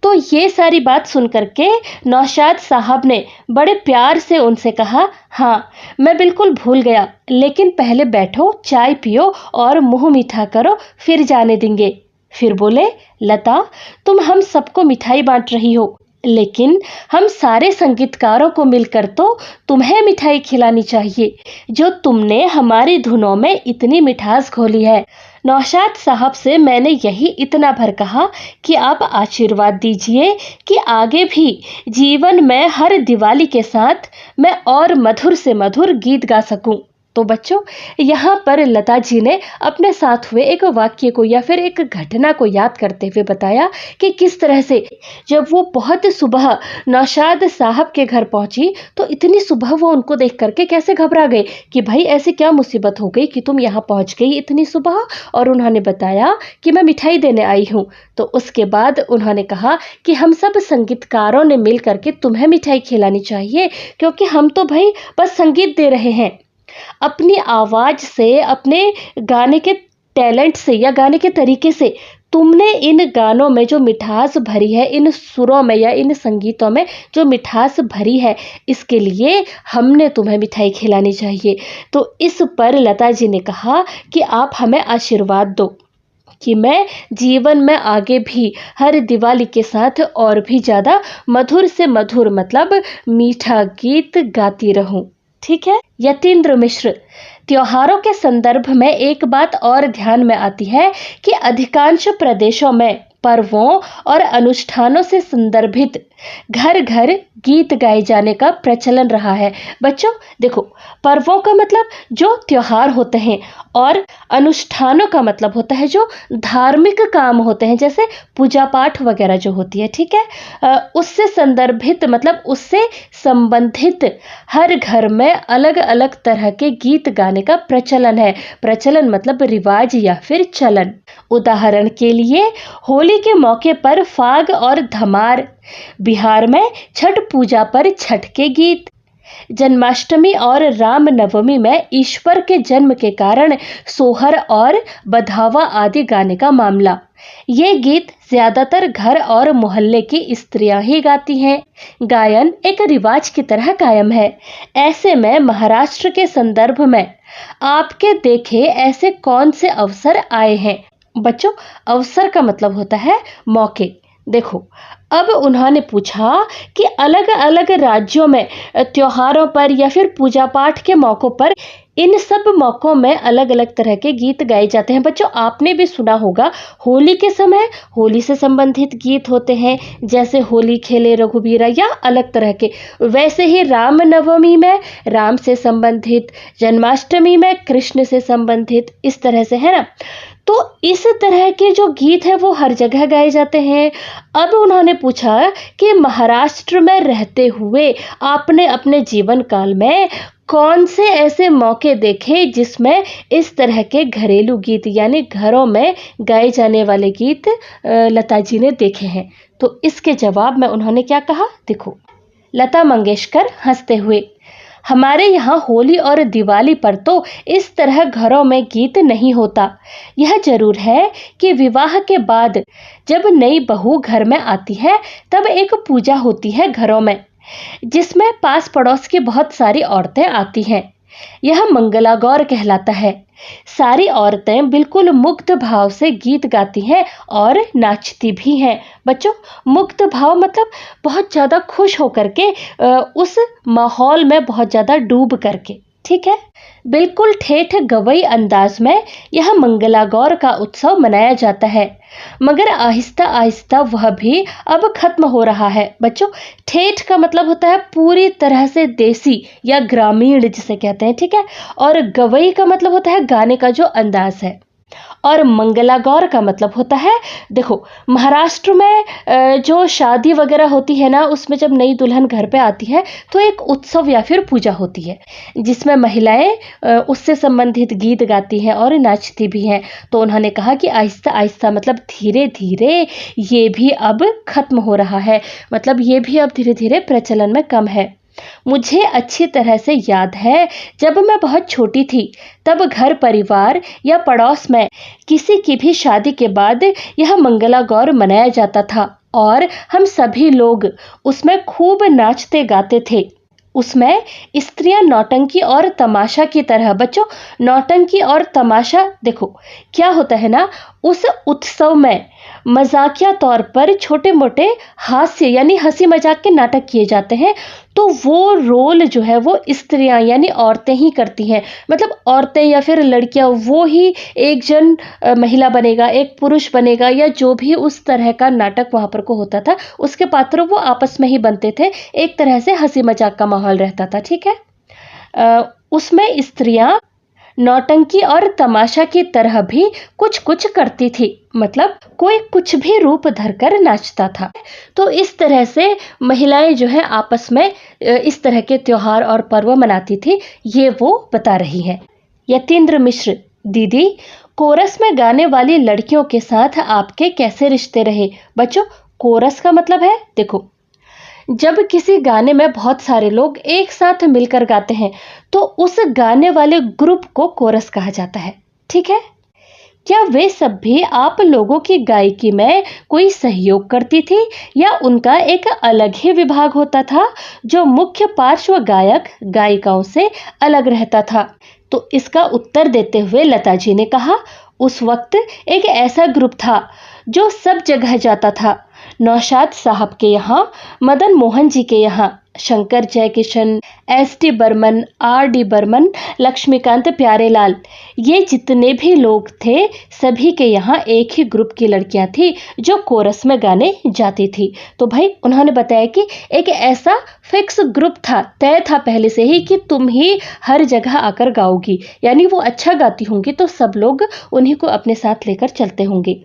तो ये सारी बात सुन करके नौशाद साहब ने बड़े प्यार से उनसे कहा, हाँ मैं बिल्कुल भूल गया, लेकिन पहले बैठो, चाय पियो और मुंह मीठा करो, फिर जाने देंगे। फिर बोले, लता, तुम हम सबको मिठाई बांट रही हो, लेकिन हम सारे संगीतकारों को मिलकर तो तुम्हें मिठाई खिलानी चाहिए, जो तुमने हमारी धुनों में इतनी मिठास घोली है। नौशाद साहब से मैंने यही इतना भर कहा कि आप आशीर्वाद दीजिए कि आगे भी जीवन में हर दिवाली के साथ मैं और मधुर से मधुर गीत गा सकूं। तो बच्चों, यहाँ पर लता जी ने अपने साथ हुए एक वाक्य को या फिर एक घटना को याद करते हुए बताया कि किस तरह से जब वो बहुत सुबह नौशाद साहब के घर पहुंची, तो इतनी सुबह वो उनको देख करके कैसे घबरा गए कि भाई ऐसी क्या मुसीबत हो गई कि तुम यहाँ पहुंच गई इतनी सुबह। और उन्होंने बताया कि मैं मिठाई देने आई हूँ। तो उसके बाद उन्होंने कहा कि हम सब संगीतकारों ने मिल करके तुम्हें मिठाई खिलानी चाहिए, क्योंकि हम तो भाई बस संगीत दे रहे हैं। अपनी आवाज से, अपने गाने के टैलेंट से या गाने के तरीके से तुमने इन गानों में जो मिठास भरी है, इन सुरों में या इन संगीतों में जो मिठास भरी है, इसके लिए हमने तुम्हें मिठाई खिलानी चाहिए। तो इस पर लता जी ने कहा कि आप हमें आशीर्वाद दो कि मैं जीवन में आगे भी हर दिवाली के साथ और भी ज़्यादा मधुर से मधुर मतलब मीठा गीत गाती रहूं। ठीक है। यतीन्द्र मिश्र, त्योहारों के संदर्भ में एक बात और ध्यान में आती है कि अधिकांश प्रदेशों में पर्वों और अनुष्ठानों से संदर्भित घर घर गीत गाए जाने का प्रचलन रहा है। बच्चों देखो, पर्वों का मतलब जो त्योहार होते हैं और अनुष्ठानों का मतलब होता है जो धार्मिक काम होते हैं, जैसे पूजा पाठ वगैरह जो होती है, ठीक है, उससे संदर्भित मतलब उससे संबंधित हर घर में अलग अलग तरह के गीत गाने का प्रचलन है। प्रचलन मतलब रिवाज या फिर चलन। उदाहरण के लिए होली के मौके पर फाग और धमार, बिहार में छठ पूजा पर छठ के गीत, जन्माष्टमी और रामनवमी में ईश्वर के जन्म के कारण सोहर और बधावा आदि गाने का मामला। ये गीत ज्यादातर घर और मोहल्ले की स्त्रियां ही गाती हैं। गायन एक रिवाज की तरह कायम है। ऐसे में महाराष्ट्र के संदर्भ में आपके देखे ऐसे कौन से अवसर आए हैं? बच्चों, अवसर का मतलब होता है मौके। देखो, अब उन्होंने पूछा कि अलग-अलग राज्यों में त्योहारों पर या फिर पूजा पाठ के मौकों पर इन सब मौकों में अलग-अलग तरह के गीत गाए जाते हैं। बच्चों, आपने भी सुना होगा, होली के समय होली से संबंधित गीत होते हैं, जैसे होली खेले रघुबीरा या अलग तरह के। वैसे ही रामनवमी में राम से संबंधित, जन्माष्टमी में कृष्ण से संबंधित, इस तरह से, है ना? तो इस तरह के जो गीत हैं वो हर जगह गाए जाते हैं। अब उन्होंने पूछा कि महाराष्ट्र में रहते हुए आपने अपने जीवन काल में कौन से ऐसे मौके देखे जिसमें इस तरह के घरेलू गीत यानी घरों में गाए जाने वाले गीत लता जी ने देखे हैं। तो इसके जवाब में उन्होंने क्या कहा, देखो। लता मंगेशकर हंसते हुए, हमारे यहाँ होली और दिवाली पर तो इस तरह घरों में गीत नहीं होता। यह जरूर है कि विवाह के बाद जब नई बहू घर में आती है तब एक पूजा होती है घरों में, जिसमें पास पड़ोस की बहुत सारी औरतें आती हैं। यह मंगला गौर कहलाता है। सारी औरतें बिल्कुल मुग्ध भाव से गीत गाती हैं और नाचती भी हैं। बच्चों, मुग्ध भाव मतलब बहुत ज़्यादा खुश होकर के, उस माहौल में बहुत ज़्यादा डूब करके, ठीक है? बिल्कुल ठेठ गवई अंदाज में यह मंगला गौर का उत्सव मनाया जाता है, मगर आहिस्ता आहिस्ता वह भी अब खत्म हो रहा है। बच्चों, ठेठ का मतलब होता है पूरी तरह से देसी या ग्रामीण जिसे कहते हैं, ठीक है? और गवई का मतलब होता है गाने का जो अंदाज है। और मंगला गौर का मतलब होता है, देखो, महाराष्ट्र में जो शादी वगैरह होती है ना, उसमें जब नई दुल्हन घर पे आती है तो एक उत्सव या फिर पूजा होती है जिसमें महिलाएं उससे संबंधित गीत गाती हैं और नाचती भी हैं। तो उन्होंने कहा कि आहिस्ता आहिस्ता मतलब धीरे धीरे ये भी अब खत्म हो रहा है, मतलब ये भी अब धीरे धीरे प्रचलन में कम है। मुझे अच्छी तरह से याद है, जब मैं बहुत छोटी थी तब घर परिवार या पड़ोस में किसी की भी शादी के बाद यह मंगला गौर मनाया जाता था और हम सभी लोग उसमें खूब नाचते गाते थे। उसमें स्त्रियां नौटंकी और तमाशा की तरह, बच्चों, नौटंकी और तमाशा, देखो क्या होता है ना, उस उत्सव में मजाकिया तौर पर छोटे मोटे हास्य यानी हंसी मजाक के नाटक किए जाते हैं। तो वो रोल जो है वो स्त्रियां यानी औरतें ही करती हैं। मतलब औरतें या फिर लड़कियां, वो ही एक जन महिला बनेगा, एक पुरुष बनेगा, या जो भी उस तरह का नाटक वहां पर को होता था, उसके पात्र वो आपस में ही बनते थे। एक तरह से हंसी मजाक का माहौल रहता था, ठीक है? उसमें स्त्रियां नौटंकी और तमाशा की तरह भी कुछ कुछ करती थी, मतलब कोई कुछ भी रूप धरकर नाचता था। तो इस तरह से महिलाएं जो है आपस में इस तरह के त्योहार और पर्व मनाती थी, ये वो बता रही है। यतीन्द्र मिश्र, दीदी, कोरस में गाने वाली लड़कियों के साथ आपके कैसे रिश्ते रहे? बच्चों, कोरस का मतलब है, देखो, जब किसी गाने में बहुत सारे लोग एक साथ मिलकर गाते हैं तो उस गाने वाले ग्रुप को कोरस कहा जाता है, ठीक है? क्या वे सब भी आप लोगों की गायकी में कोई सहयोग करती थी या उनका एक अलग ही विभाग होता था जो मुख्य पार्श्व गायक गायिकाओं से अलग रहता था? तो इसका उत्तर देते हुए लता जी ने कहा, उस वक्त एक ऐसा ग्रुप था जो सब जगह जाता था। नौशाद साहब के यहाँ, मदन मोहन जी के यहाँ, शंकर जयकिशन, एस.डी. बर्मन, आर.डी. बर्मन, लक्ष्मीकांत प्यारेलाल, ये जितने भी लोग थे सभी के यहाँ एक ही ग्रुप की लड़कियां थी जो कोरस में गाने जाती थी। तो भाई उन्होंने बताया कि एक ऐसा फिक्स ग्रुप था, तय था पहले से ही कि तुम ही हर जगह आकर गाओगी, यानी वो अच्छा गाती होंगी तो सब लोग उन्हीं को अपने साथ लेकर चलते होंगे।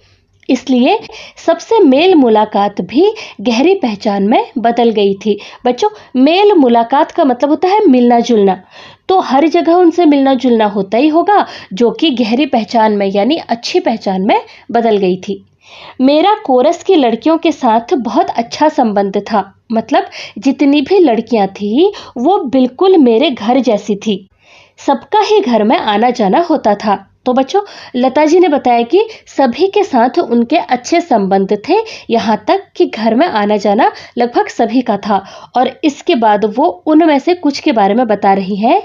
इसलिए सबसे मेल मुलाकात भी गहरी पहचान में बदल गई थी। बच्चों, मेल मुलाकात का मतलब होता है मिलना जुलना, तो हर जगह उनसे मिलना जुलना होता ही होगा, जो कि गहरी पहचान में यानी अच्छी पहचान में बदल गई थी। मेरा कोरस की लड़कियों के साथ बहुत अच्छा संबंध था, मतलब जितनी भी लड़कियां थी वो बिल्कुल मेरे घर जैसी थी, सबका ही घर में आना जाना होता था। तो बच्चों, लता जी ने बताया कि सभी के साथ उनके अच्छे संबंध थे, यहाँ तक कि घर में आना जाना लगभग सभी का था। और इसके बाद वो उनमें से कुछ के बारे में बता रही हैं।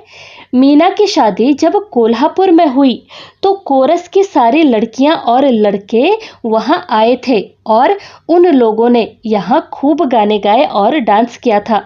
मीना की शादी जब कोल्हापुर में हुई तो कोरस की सारी लड़कियां और लड़के वहां आए थे और उन लोगों ने यहाँ खूब गाने गाए और डांस किया था।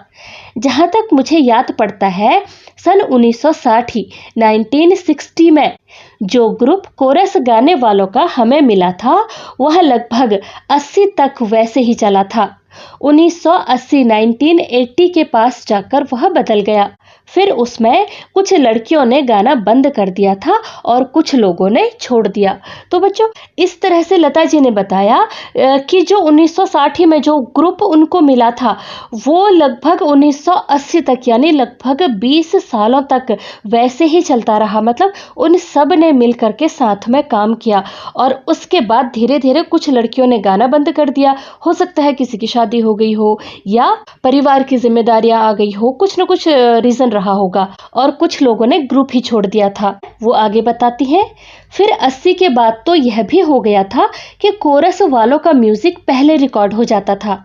जहाँ तक मुझे याद पड़ता है, सन 1960 ही 1960 में जो ग्रुप कोरस गाने वालों का हमें मिला था वह लगभग 80 तक वैसे ही चला था। 1980 1980 के पास जाकर वह बदल गया। फिर उसमें कुछ लड़कियों ने गाना बंद कर दिया था और कुछ लोगों ने छोड़ दिया। तो बच्चों, इस तरह से लता जी ने बताया कि जो 1960 में जो ग्रुप उनको मिला था वो लगभग 1980 तक यानी लगभग 20 सालों तक वैसे ही चलता रहा। मतलब उन सब ने मिल करके साथ में काम किया और उसके बाद धीरे धीरे कुछ लड़कियों ने गाना बंद कर दिया। हो सकता है किसी की शादी हो गई हो या परिवार की जिम्मेदारियां आ गई हो, कुछ न कुछ रीजन रहा होगा और कुछ लोगों ने ग्रुप ही छोड़ दिया था। वो आगे बताती हैं, फिर 80 के बाद तो यह भी हो गया था कि कोरस वालों का म्यूजिक पहले रिकॉर्ड हो जाता था,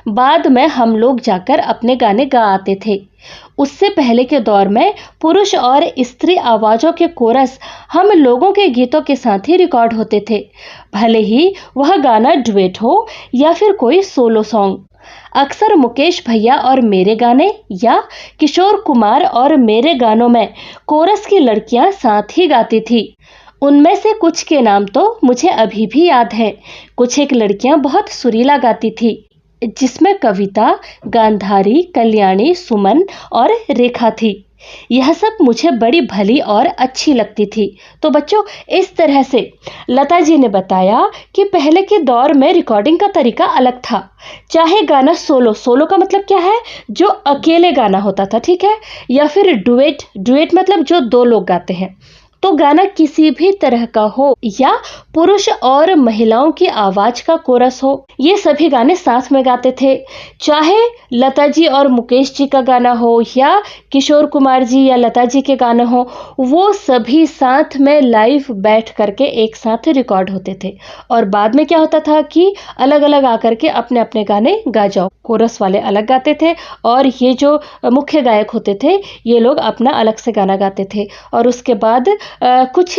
बाद में हम लोग जाकर अपने गाने गा आते थे। उससे पहले के दौर में पुरुष और स्त्री आवाजों के कोरस हम लोगों के गीतों के साथ ही रिकॉर्ड होते थे, भले ही वह गाना डुएट हो या फिर कोई सोलो सॉन्ग। अक्सर मुकेश भैया और मेरे गाने या किशोर कुमार और मेरे गानों में कोरस की लड़कियां साथ ही गाती थी। उनमें से कुछ के नाम तो मुझे अभी भी याद है। कुछ एक लड़कियां बहुत सुरीला गाती थी, जिसमें कविता, गांधारी, कल्याणी, सुमन और रेखा थी। यह सब मुझे बड़ी भली और अच्छी लगती थी। तो बच्चों, इस तरह से लता जी ने बताया कि पहले के दौर में रिकॉर्डिंग का तरीका अलग था। चाहे गाना सोलो का मतलब क्या है, जो अकेले गाना होता था, ठीक है, या फिर डुएट मतलब जो दो लोग गाते हैं। तो गाना किसी भी तरह का हो या पुरुष और महिलाओं की आवाज का कोरस हो, ये सभी गाने साथ में गाते थे। चाहे लता जी और मुकेश जी का गाना हो या किशोर कुमार जी या लता जी के गाने हो, वो सभी साथ में लाइव बैठ करके एक साथ रिकॉर्ड होते थे और बाद में क्या होता था कि अलग अलग आकर के अपने अपने गाने गा जाओ। कोरस वाले अलग गाते थे और ये जो मुख्य गायक होते थे ये लोग अपना अलग से गाना गाते थे। और उसके बाद कुछ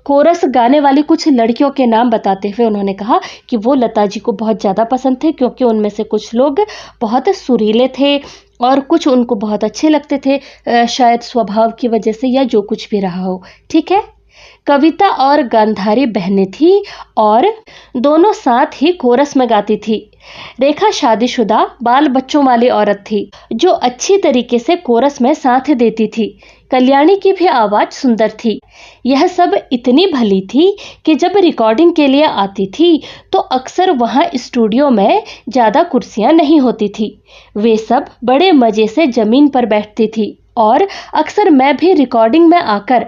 कोरस गाने वाली कुछ लड़कियों के नाम बताते हुए उन्होंने कहा कि वो लता जी को बहुत ज़्यादा पसंद थे, क्योंकि उनमें से कुछ लोग बहुत सुरीले थे और कुछ उनको बहुत अच्छे लगते थे, शायद स्वभाव की वजह से या जो कुछ भी रहा हो। ठीक है, कविता और गांधारी बहनें थी और दोनों साथ ही कोरस में गाती थी। रेखा शादीशुदा बाल बच्चों वाली औरत थी जो अच्छी तरीके से कोरस में साथ देती थी। कल्याणी की भी आवाज सुंदर थी। यह सब इतनी भली थी कि जब रिकॉर्डिंग के लिए आती थी तो अक्सर वहां स्टूडियो में ज्यादा कुर्सियां नहीं होती थी। वे सब बड़े मजे से जमीन पर बैठती थी और अक्सर मैं भी रिकॉर्डिंग में आकर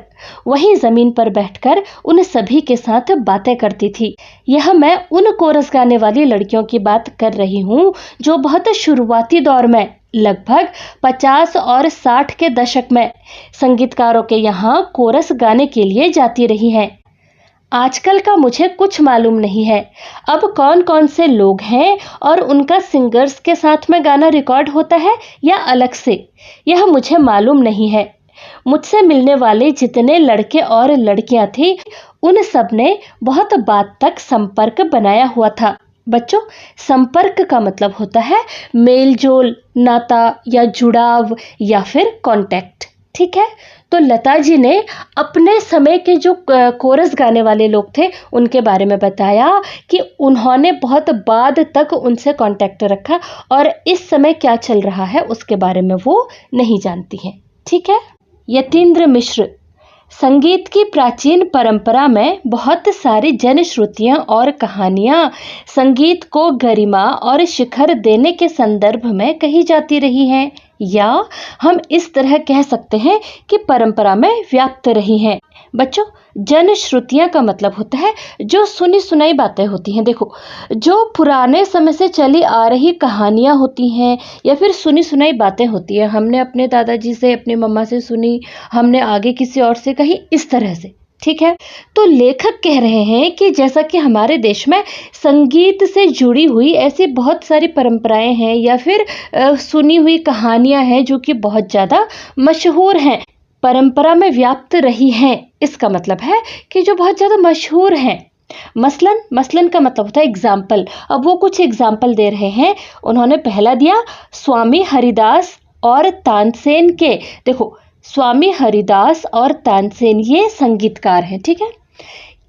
वहीं जमीन पर बैठकर उन सभी के साथ बातें करती थी। यह मैं उन कोरस गाने वाली लड़कियों की बात कर रही हूँ जो बहुत शुरुआती दौर में लगभग 50 और 60 के दशक में संगीतकारों के यहाँ कोरस गाने के लिए जाती रही हैं। आजकल का मुझे कुछ मालूम नहीं है अब कौन कौन से लोग हैं और उनका सिंगर्स के साथ में गाना रिकॉर्ड होता है या अलग से, यह मुझे मालूम नहीं है। मुझसे मिलने वाले जितने लड़के और लड़कियां थे उन सब ने बहुत बात तक संपर्क बनाया हुआ था। बच्चों, संपर्क का मतलब होता है मेल जोल, नाता या जुड़ाव या फिर कांटेक्ट। ठीक है, तो लता जी ने अपने समय के जो कोरस गाने वाले लोग थे उनके बारे में बताया कि उन्होंने बहुत बाद तक उनसे कांटेक्ट रखा और इस समय क्या चल रहा है उसके बारे में वो नहीं जानती हैं। ठीक है, यतीन्द्र मिश्र, संगीत की प्राचीन परंपरा में बहुत सारी जनश्रुतियाँ और कहानियाँ संगीत को गरिमा और शिखर देने के संदर्भ में कही जाती रही हैं, या हम इस तरह कह सकते हैं कि परंपरा में व्याप्त रही हैं। बच्चों, जनश्रुतियाँ का मतलब होता है जो सुनी सुनाई बातें होती हैं। देखो, जो पुराने समय से चली आ रही कहानियाँ होती हैं या फिर सुनी सुनाई बातें होती हैं, हमने अपने दादाजी से, अपनी मम्मा से सुनी, हमने आगे किसी और से कही, इस तरह से। ठीक है, तो लेखक कह रहे हैं कि जैसा कि हमारे देश में संगीत से जुड़ी हुई ऐसी बहुत सारी परंपराएं हैं या फिर सुनी हुई कहानियां हैं जो कि बहुत ज़्यादा मशहूर हैं, परंपरा में व्याप्त रही हैं। इसका मतलब है कि जो बहुत ज़्यादा मशहूर हैं। मसलन का मतलब होता है एग्जाम्पल। अब वो कुछ एग्जाम्पल दे रहे हैं। उन्होंने पहला दिया स्वामी हरिदास और तानसेन के। देखो, स्वामी हरिदास और तानसेन ये संगीतकार हैं, ठीक है,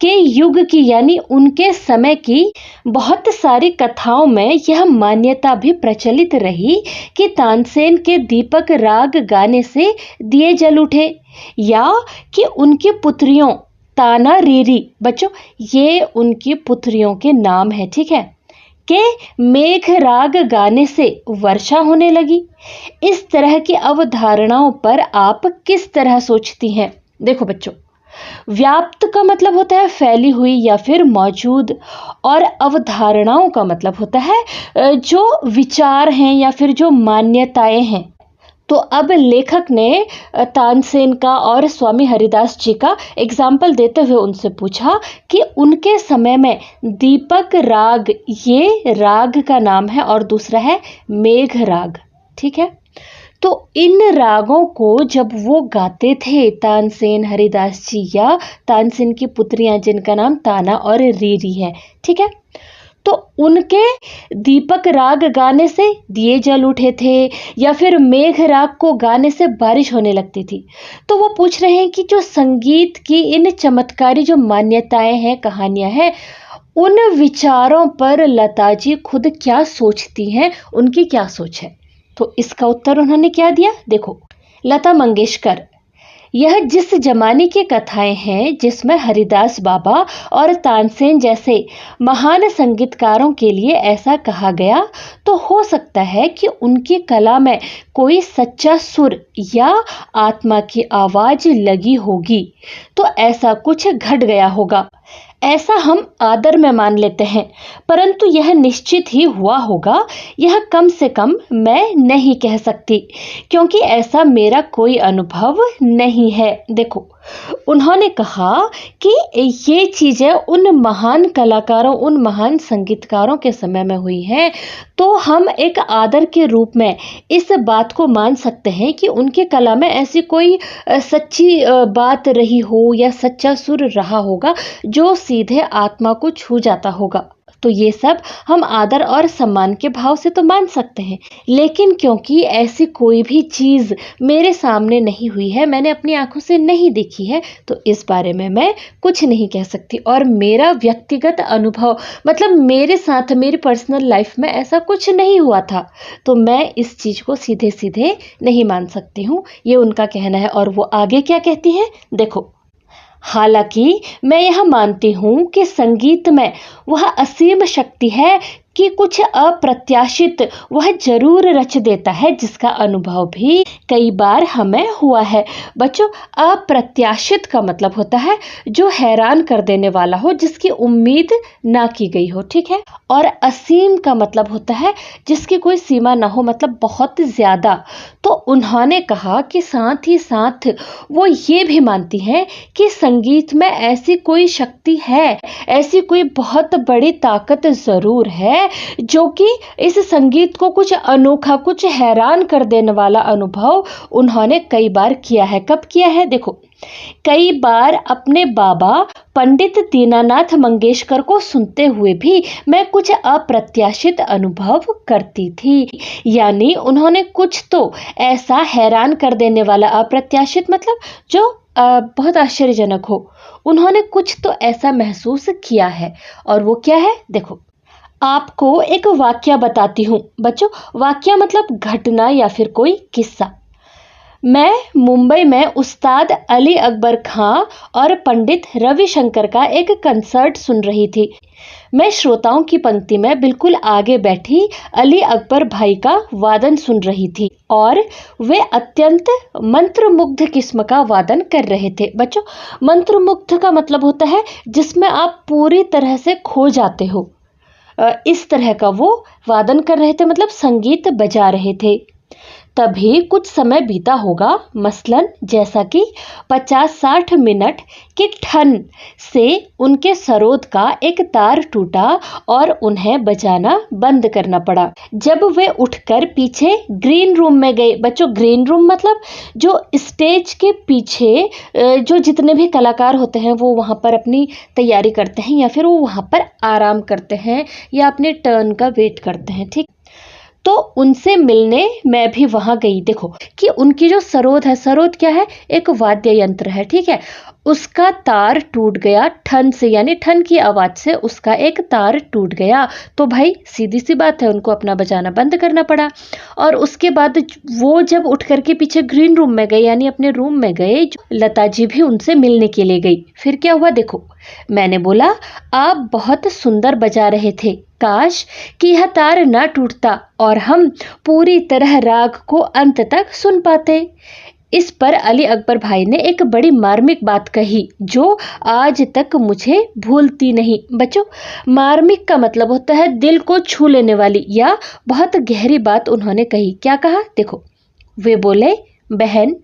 के युग की यानी उनके समय की बहुत सारी कथाओं में यह मान्यता भी प्रचलित रही कि तानसेन के दीपक राग गाने से दिए जल उठे, या कि उनकी पुत्रियों ताना रीरी, बच्चों ये उनकी पुत्रियों के नाम है, ठीक है, के मेघ राग गाने से वर्षा होने लगी। इस तरह की अवधारणाओं पर आप किस तरह सोचती हैं? देखो बच्चों, व्याप्त का मतलब होता है फैली हुई या फिर मौजूद, और अवधारणाओं का मतलब होता है जो विचार हैं या फिर जो मान्यताएं हैं। तो अब लेखक ने तानसेन का और स्वामी हरिदास जी का एग्जाम्पल देते हुए उनसे पूछा कि उनके समय में दीपक राग, ये राग का नाम है, और दूसरा है मेघ राग, ठीक है। तो इन रागों को जब वो गाते थे तानसेन हरिदास जी या तानसेन की पुत्रियां जिनका नाम ताना और रीरी है, ठीक है, तो उनके दीपक राग गाने से दिए जल उठे थे या फिर मेघ राग को गाने से बारिश होने लगती थी। तो वो पूछ रहे हैं कि जो संगीत की इन चमत्कारी जो मान्यताएं हैं, कहानियां हैं, उन विचारों पर लता जी खुद क्या सोचती हैं, उनकी क्या सोच है। तो इसका उत्तर उन्होंने क्या दिया? देखो, लता मंगेशकर, यह जिस जमाने की कथाएं हैं जिसमें हरिदास बाबा और तानसेन जैसे महान संगीतकारों के लिए ऐसा कहा गया, तो हो सकता है कि उनकी कला में कोई सच्चा सुर या आत्मा की आवाज लगी होगी, तो ऐसा कुछ घट गया होगा। ऐसा हम आदर में मान लेते हैं, परंतु यह निश्चित ही हुआ होगा, यह कम से कम मैं नहीं कह सकती, क्योंकि ऐसा मेरा कोई अनुभव नहीं है। देखो, उन्होंने कहा कि ये चीज़ें उन महान कलाकारों, उन महान संगीतकारों के समय में हुई हैं, तो हम एक आदर के रूप में इस बात को मान सकते हैं कि उनके कला में ऐसी कोई सच्ची बात रही हो या सच्चा सुर रहा होगा जो सीधे आत्मा को छू जाता होगा। तो ये सब हम आदर और सम्मान के भाव से तो मान सकते हैं, लेकिन क्योंकि ऐसी कोई भी चीज़ मेरे सामने नहीं हुई है, मैंने अपनी आंखों से नहीं देखी है, तो इस बारे में मैं कुछ नहीं कह सकती। और मेरा व्यक्तिगत अनुभव, मतलब मेरे साथ मेरी पर्सनल लाइफ में ऐसा कुछ नहीं हुआ था, तो मैं इस चीज़ को सीधे सीधे नहीं मान सकती हूँ। ये उनका कहना है। और वो आगे क्या कहती हैं? देखो, हालांकि मैं यह मानती हूँ कि संगीत में वह असीम शक्ति है कि कुछ अप्रत्याशित वह जरूर रच देता है, जिसका अनुभव भी कई बार हमें हुआ है। बच्चों, अप्रत्याशित का मतलब होता है जो हैरान कर देने वाला हो, जिसकी उम्मीद ना की गई हो, ठीक है। और असीम का मतलब होता है जिसकी कोई सीमा ना हो, मतलब बहुत ज़्यादा। तो उन्होंने कहा कि साथ ही साथ वो ये भी मानती हैं कि संगीत में ऐसी कोई शक्ति है, ऐसी कोई बहुत बड़ी ताकत ज़रूर है जो कि इस संगीत को कुछ अनोखा, कुछ हैरान कर देने वाला अनुभव उन्होंने कई बार किया है। कब किया है? देखो, कई बार अपने बाबा पंडित दीनानाथ मंगेशकर को सुनते हुए भी मैं कुछ अप्रत्याशित अनुभव करती थी। यानी उन्होंने कुछ तो ऐसा हैरान कर देने वाला, अप्रत्याशित मतलब जो बहुत आश्चर्यजनक हो, उन्होंने कुछ तो ऐसा महसूस किया है। और वो क्या है? देखो, आपको एक वाक्य बताती हूँ। बच्चों, वाक्य मतलब घटना या फिर कोई किस्सा। मैं मुंबई में उस्ताद अली अकबर खां और पंडित रविशंकर का एक कंसर्ट सुन रही थी। मैं श्रोताओं की पंक्ति में बिल्कुल आगे बैठी अली अकबर भाई का वादन सुन रही थी और वे अत्यंत मंत्रमुग्ध किस्म का वादन कर रहे थे। बच्चों, मंत्रमुग्ध का मतलब होता है जिसमें आप पूरी तरह से खो जाते हो। इस तरह का वो वादन कर रहे थे, मतलब संगीत बजा रहे थे। तभी कुछ समय बीता होगा, मसलन जैसा कि 50-60 मिनट की ठन से उनके सरोद का एक तार टूटा और उन्हें बजाना बंद करना पड़ा। जब वे उठकर पीछे ग्रीन रूम में गए, बच्चों ग्रीन रूम मतलब जो स्टेज के पीछे जो जितने भी कलाकार होते हैं वो वहाँ पर अपनी तैयारी करते हैं या फिर वो वहाँ पर आराम करते हैं या अपने टर्न का वेट करते हैं, ठीक। तो उनसे मिलने मैं भी वहां गई। देखो कि उनकी जो सरोद है, सरोद क्या है, एक वाद्य यंत्र है, ठीक है, उसका तार टूट गया ठन से, यानी ठन की आवाज से उसका एक तार टूट गया। तो भाई सीधी सी बात है, उनको अपना बजाना बंद करना पड़ा। और उसके बाद वो जब उठ करके पीछे ग्रीन रूम में गए, यानी अपने रूम में गए, लता जी भी उनसे मिलने के लिए गई। फिर क्या हुआ देखो, मैंने बोला आप बहुत सुंदर बजा रहे थे, काश कि यह तार न टूटता और हम पूरी तरह राग को अंत तक सुन पाते। इस पर अली अकबर भाई ने एक बड़ी मार्मिक बात कही जो आज तक मुझे भूलती नहीं। बच्चों मार्मिक का मतलब होता है दिल को छू लेने वाली या बहुत गहरी बात उन्होंने कही। क्या कहा देखो, वे बोले बहन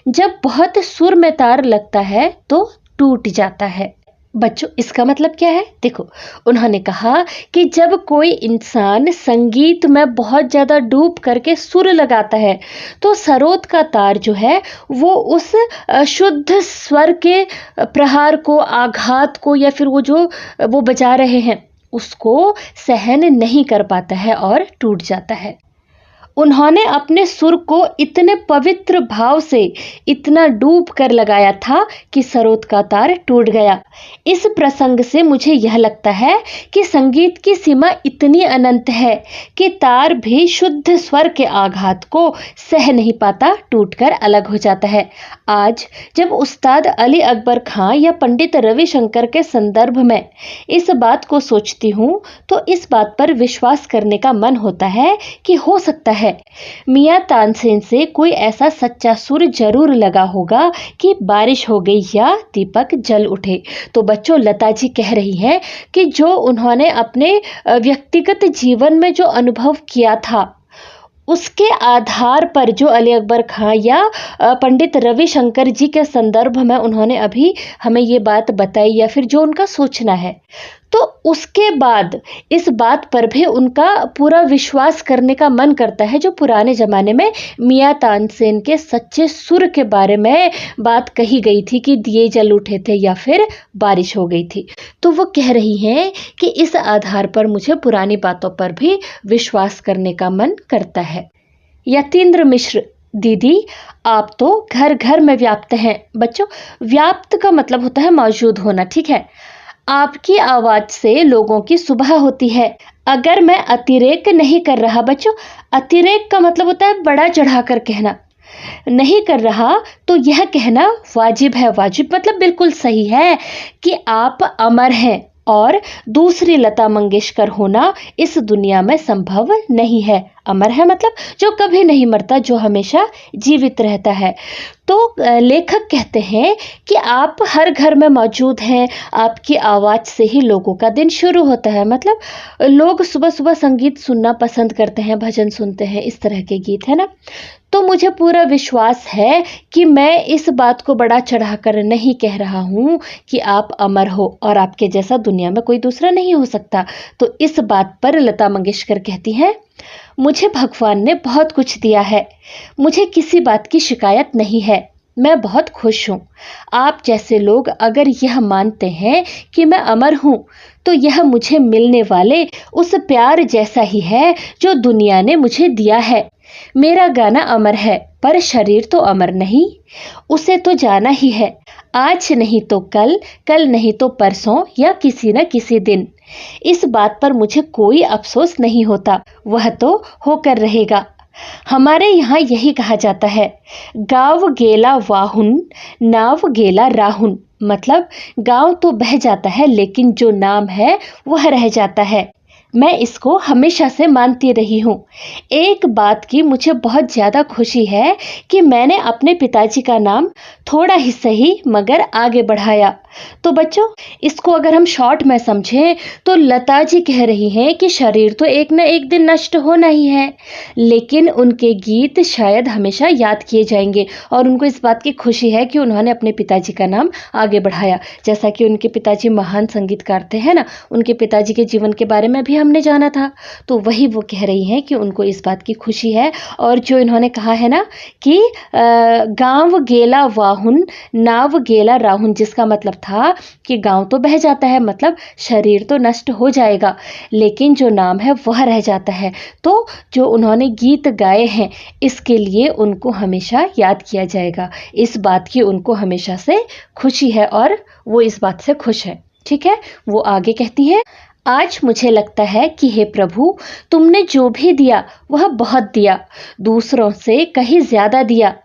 जब बहुत सुर में तार लगता है तो टूट जाता है। बच्चों इसका मतलब क्या है देखो, उन्होंने कहा कि जब कोई इंसान संगीत में बहुत ज़्यादा डूब करके सुर लगाता है तो सरोद का तार जो है वो उस शुद्ध स्वर के प्रहार को, आघात को या फिर वो जो वो बजा रहे हैं उसको सहन नहीं कर पाता है और टूट जाता है। उन्होंने अपने सुर को इतने पवित्र भाव से इतना डूब कर लगाया था कि सरोद का तार टूट गया। इस प्रसंग से मुझे यह लगता है कि संगीत की सीमा इतनी अनंत है कि तार भी शुद्ध स्वर के आघात को सह नहीं पाता, टूटकर अलग हो जाता है। आज जब उस्ताद अली अकबर खां या पंडित रविशंकर के संदर्भ में इस बात को सोचती हूँ तो इस बात पर विश्वास करने का मन होता है कि हो सकता है मियां तानसेन से कोई ऐसा सच्चा सुर जरूर लगा होगा कि बारिश हो गई या दीपक जल उठे। तो बच्चों लता जी कह रही हैं कि जो उन्होंने अपने व्यक्तिगत जीवन में जो अनुभव किया था उसके आधार पर जो अली अकबर खां या पंडित रविशंकर जी के संदर्भ में उन्होंने अभी हमें ये बात बताई या फिर जो उनका सोचना है, तो उसके बाद इस बात पर भी उनका पूरा विश्वास करने का मन करता है जो पुराने ज़माने में मियां तानसेन के सच्चे सुर के बारे में बात कही गई थी कि दिए जल उठे थे या फिर बारिश हो गई थी। तो वो कह रही हैं कि इस आधार पर मुझे पुरानी बातों पर भी विश्वास करने का मन करता है। यतीन्द्र मिश्र दीदी आप तो घर घर में व्याप्त हैं। बच्चों व्याप्त का मतलब होता है मौजूद होना, ठीक है। आपकी आवाज से लोगों की सुबह होती है। अगर मैं अतिरेक नहीं कर रहा, बच्चों अतिरेक का मतलब होता है बड़ा चढ़ाकर कहना, नहीं कर रहा तो यह कहना वाजिब है। वाजिब मतलब बिल्कुल सही है कि आप अमर हैं और दूसरी लता मंगेशकर होना इस दुनिया में संभव नहीं है। अमर है मतलब जो कभी नहीं मरता, जो हमेशा जीवित रहता है। तो लेखक कहते हैं कि आप हर घर में मौजूद हैं, आपकी आवाज़ से ही लोगों का दिन शुरू होता है। मतलब लोग सुबह सुबह संगीत सुनना पसंद करते हैं, भजन सुनते हैं, इस तरह के गीत है ना। तो मुझे पूरा विश्वास है कि मैं इस बात को बड़ा चढ़ाकर नहीं कह रहा हूँ कि आप अमर हो और आपके जैसा दुनिया में कोई दूसरा नहीं हो सकता। तो इस बात पर लता मंगेशकर कहती हैं, मुझे भगवान ने बहुत कुछ दिया है, मुझे किसी बात की शिकायत नहीं है, मैं बहुत खुश हूँ। आप जैसे लोग अगर यह मानते हैं कि मैं अमर हूँ तो यह मुझे मिलने वाले उस प्यार जैसा ही है जो दुनिया ने मुझे दिया है। मेरा गाना अमर है पर शरीर तो अमर नहीं, उसे तो जाना ही है। आज नहीं तो कल, कल नहीं तो परसों या किसी न किसी दिन। इस बात पर मुझे कोई अफसोस नहीं होता, वह तो होकर रहेगा। हमारे यहाँ यही कहा जाता है, गाँव गेला वाहुन नाव गेला राहुन। मतलब गाँव तो बह जाता है लेकिन जो नाम है वह रह जाता है। मैं इसको हमेशा से मानती रही हूँ। एक बात की मुझे बहुत ज़्यादा खुशी है कि मैंने अपने पिताजी का नाम थोड़ा ही सही मगर आगे बढ़ाया। तो बच्चों, इसको अगर हम शॉर्ट में समझें तो लता जी कह रही हैं कि शरीर तो एक न एक दिन नष्ट होना ही है, लेकिन उनके गीत शायद हमेशा याद किए जाएंगे और उनको इस बात की खुशी है कि उन्होंने अपने पिताजी का नाम आगे बढ़ाया। जैसा कि उनके पिताजी महान संगीतकार थे, है ना, उनके पिताजी के जीवन के बारे में भी हमने जाना था। तो वही वो कह रही हैं कि उनको इस बात की खुशी है। और जो इन्होंने कहा है ना कि गाँव गेला वाहुन नाव गेला राहुन, जिसका मतलब था कि गांव तो बह जाता है, मतलब शरीर तो नष्ट हो जाएगा, लेकिन जो नाम है वह रह जाता है। तो जो उन्होंने गीत गाए हैं इसके लिए उनको हमेशा याद किया जाएगा। इस बात की उनको हमेशा से खुशी है और वो इस बात से खुश है। ठीक है, वो आगे कहती हैं, आज मुझे लगता है कि हे प्रभु, तुमने जो भी दिया वह बहुत दिया, दूसरों से कहीं ज्यादा दिया।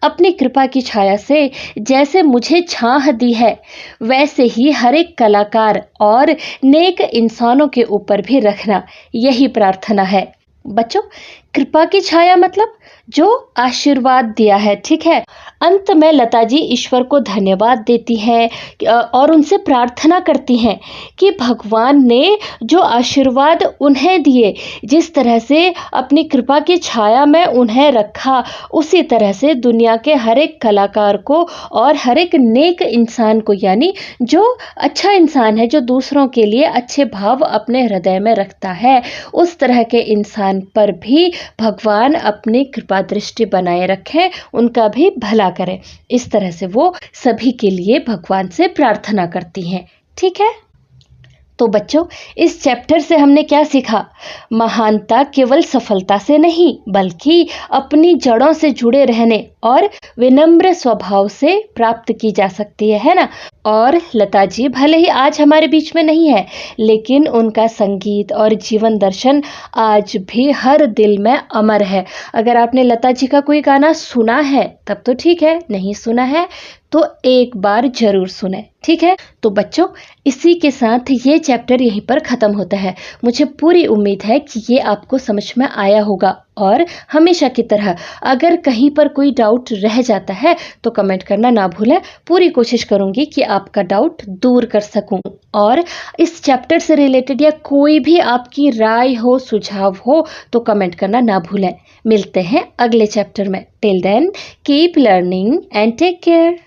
अपनी कृपा की छाया से जैसे मुझे छाह दी है, वैसे ही हर एक कलाकार और नेक इंसानों के ऊपर भी रखना, यही प्रार्थना है। बच्चों, कृपा की छाया मतलब जो आशीर्वाद दिया है। ठीक है, अंत में लता जी ईश्वर को धन्यवाद देती हैं और उनसे प्रार्थना करती हैं कि भगवान ने जो आशीर्वाद उन्हें दिए, जिस तरह से अपनी कृपा की छाया में उन्हें रखा, उसी तरह से दुनिया के हर एक कलाकार को और हर एक नेक इंसान को, यानी जो अच्छा इंसान है, जो दूसरों के लिए अच्छे भाव अपने हृदय में रखता है, उस तरह के इंसान पर भी भगवान अपनी कृपा दृष्टि बनाए रखें, उनका भी भला करें। इस तरह से वो सभी के लिए भगवान से प्रार्थना करती हैं। ठीक है, तो बच्चों, इस चैप्टर से हमने क्या सीखा? महानता केवल सफलता से नहीं बल्कि अपनी जड़ों से जुड़े रहने और विनम्र स्वभाव से प्राप्त की जा सकती है ना। और लता जी भले ही आज हमारे बीच में नहीं है, लेकिन उनका संगीत और जीवन दर्शन आज भी हर दिल में अमर है। अगर आपने लता जी का कोई गाना सुना है तब तो ठीक है, नहीं सुना है तो एक बार जरूर सुने। ठीक है, तो बच्चों, इसी के साथ ये चैप्टर यहीं पर ख़त्म होता है। मुझे पूरी उम्मीद है कि ये आपको समझ में आया होगा और हमेशा की तरह अगर कहीं पर कोई डाउट रह जाता है तो कमेंट करना ना भूलें। पूरी कोशिश करूंगी कि आपका डाउट दूर कर सकूं। और इस चैप्टर से रिलेटेड या कोई भी आपकी राय हो, सुझाव हो तो कमेंट करना ना भूलें। मिलते हैं अगले चैप्टर में। Till then keep learning and take care.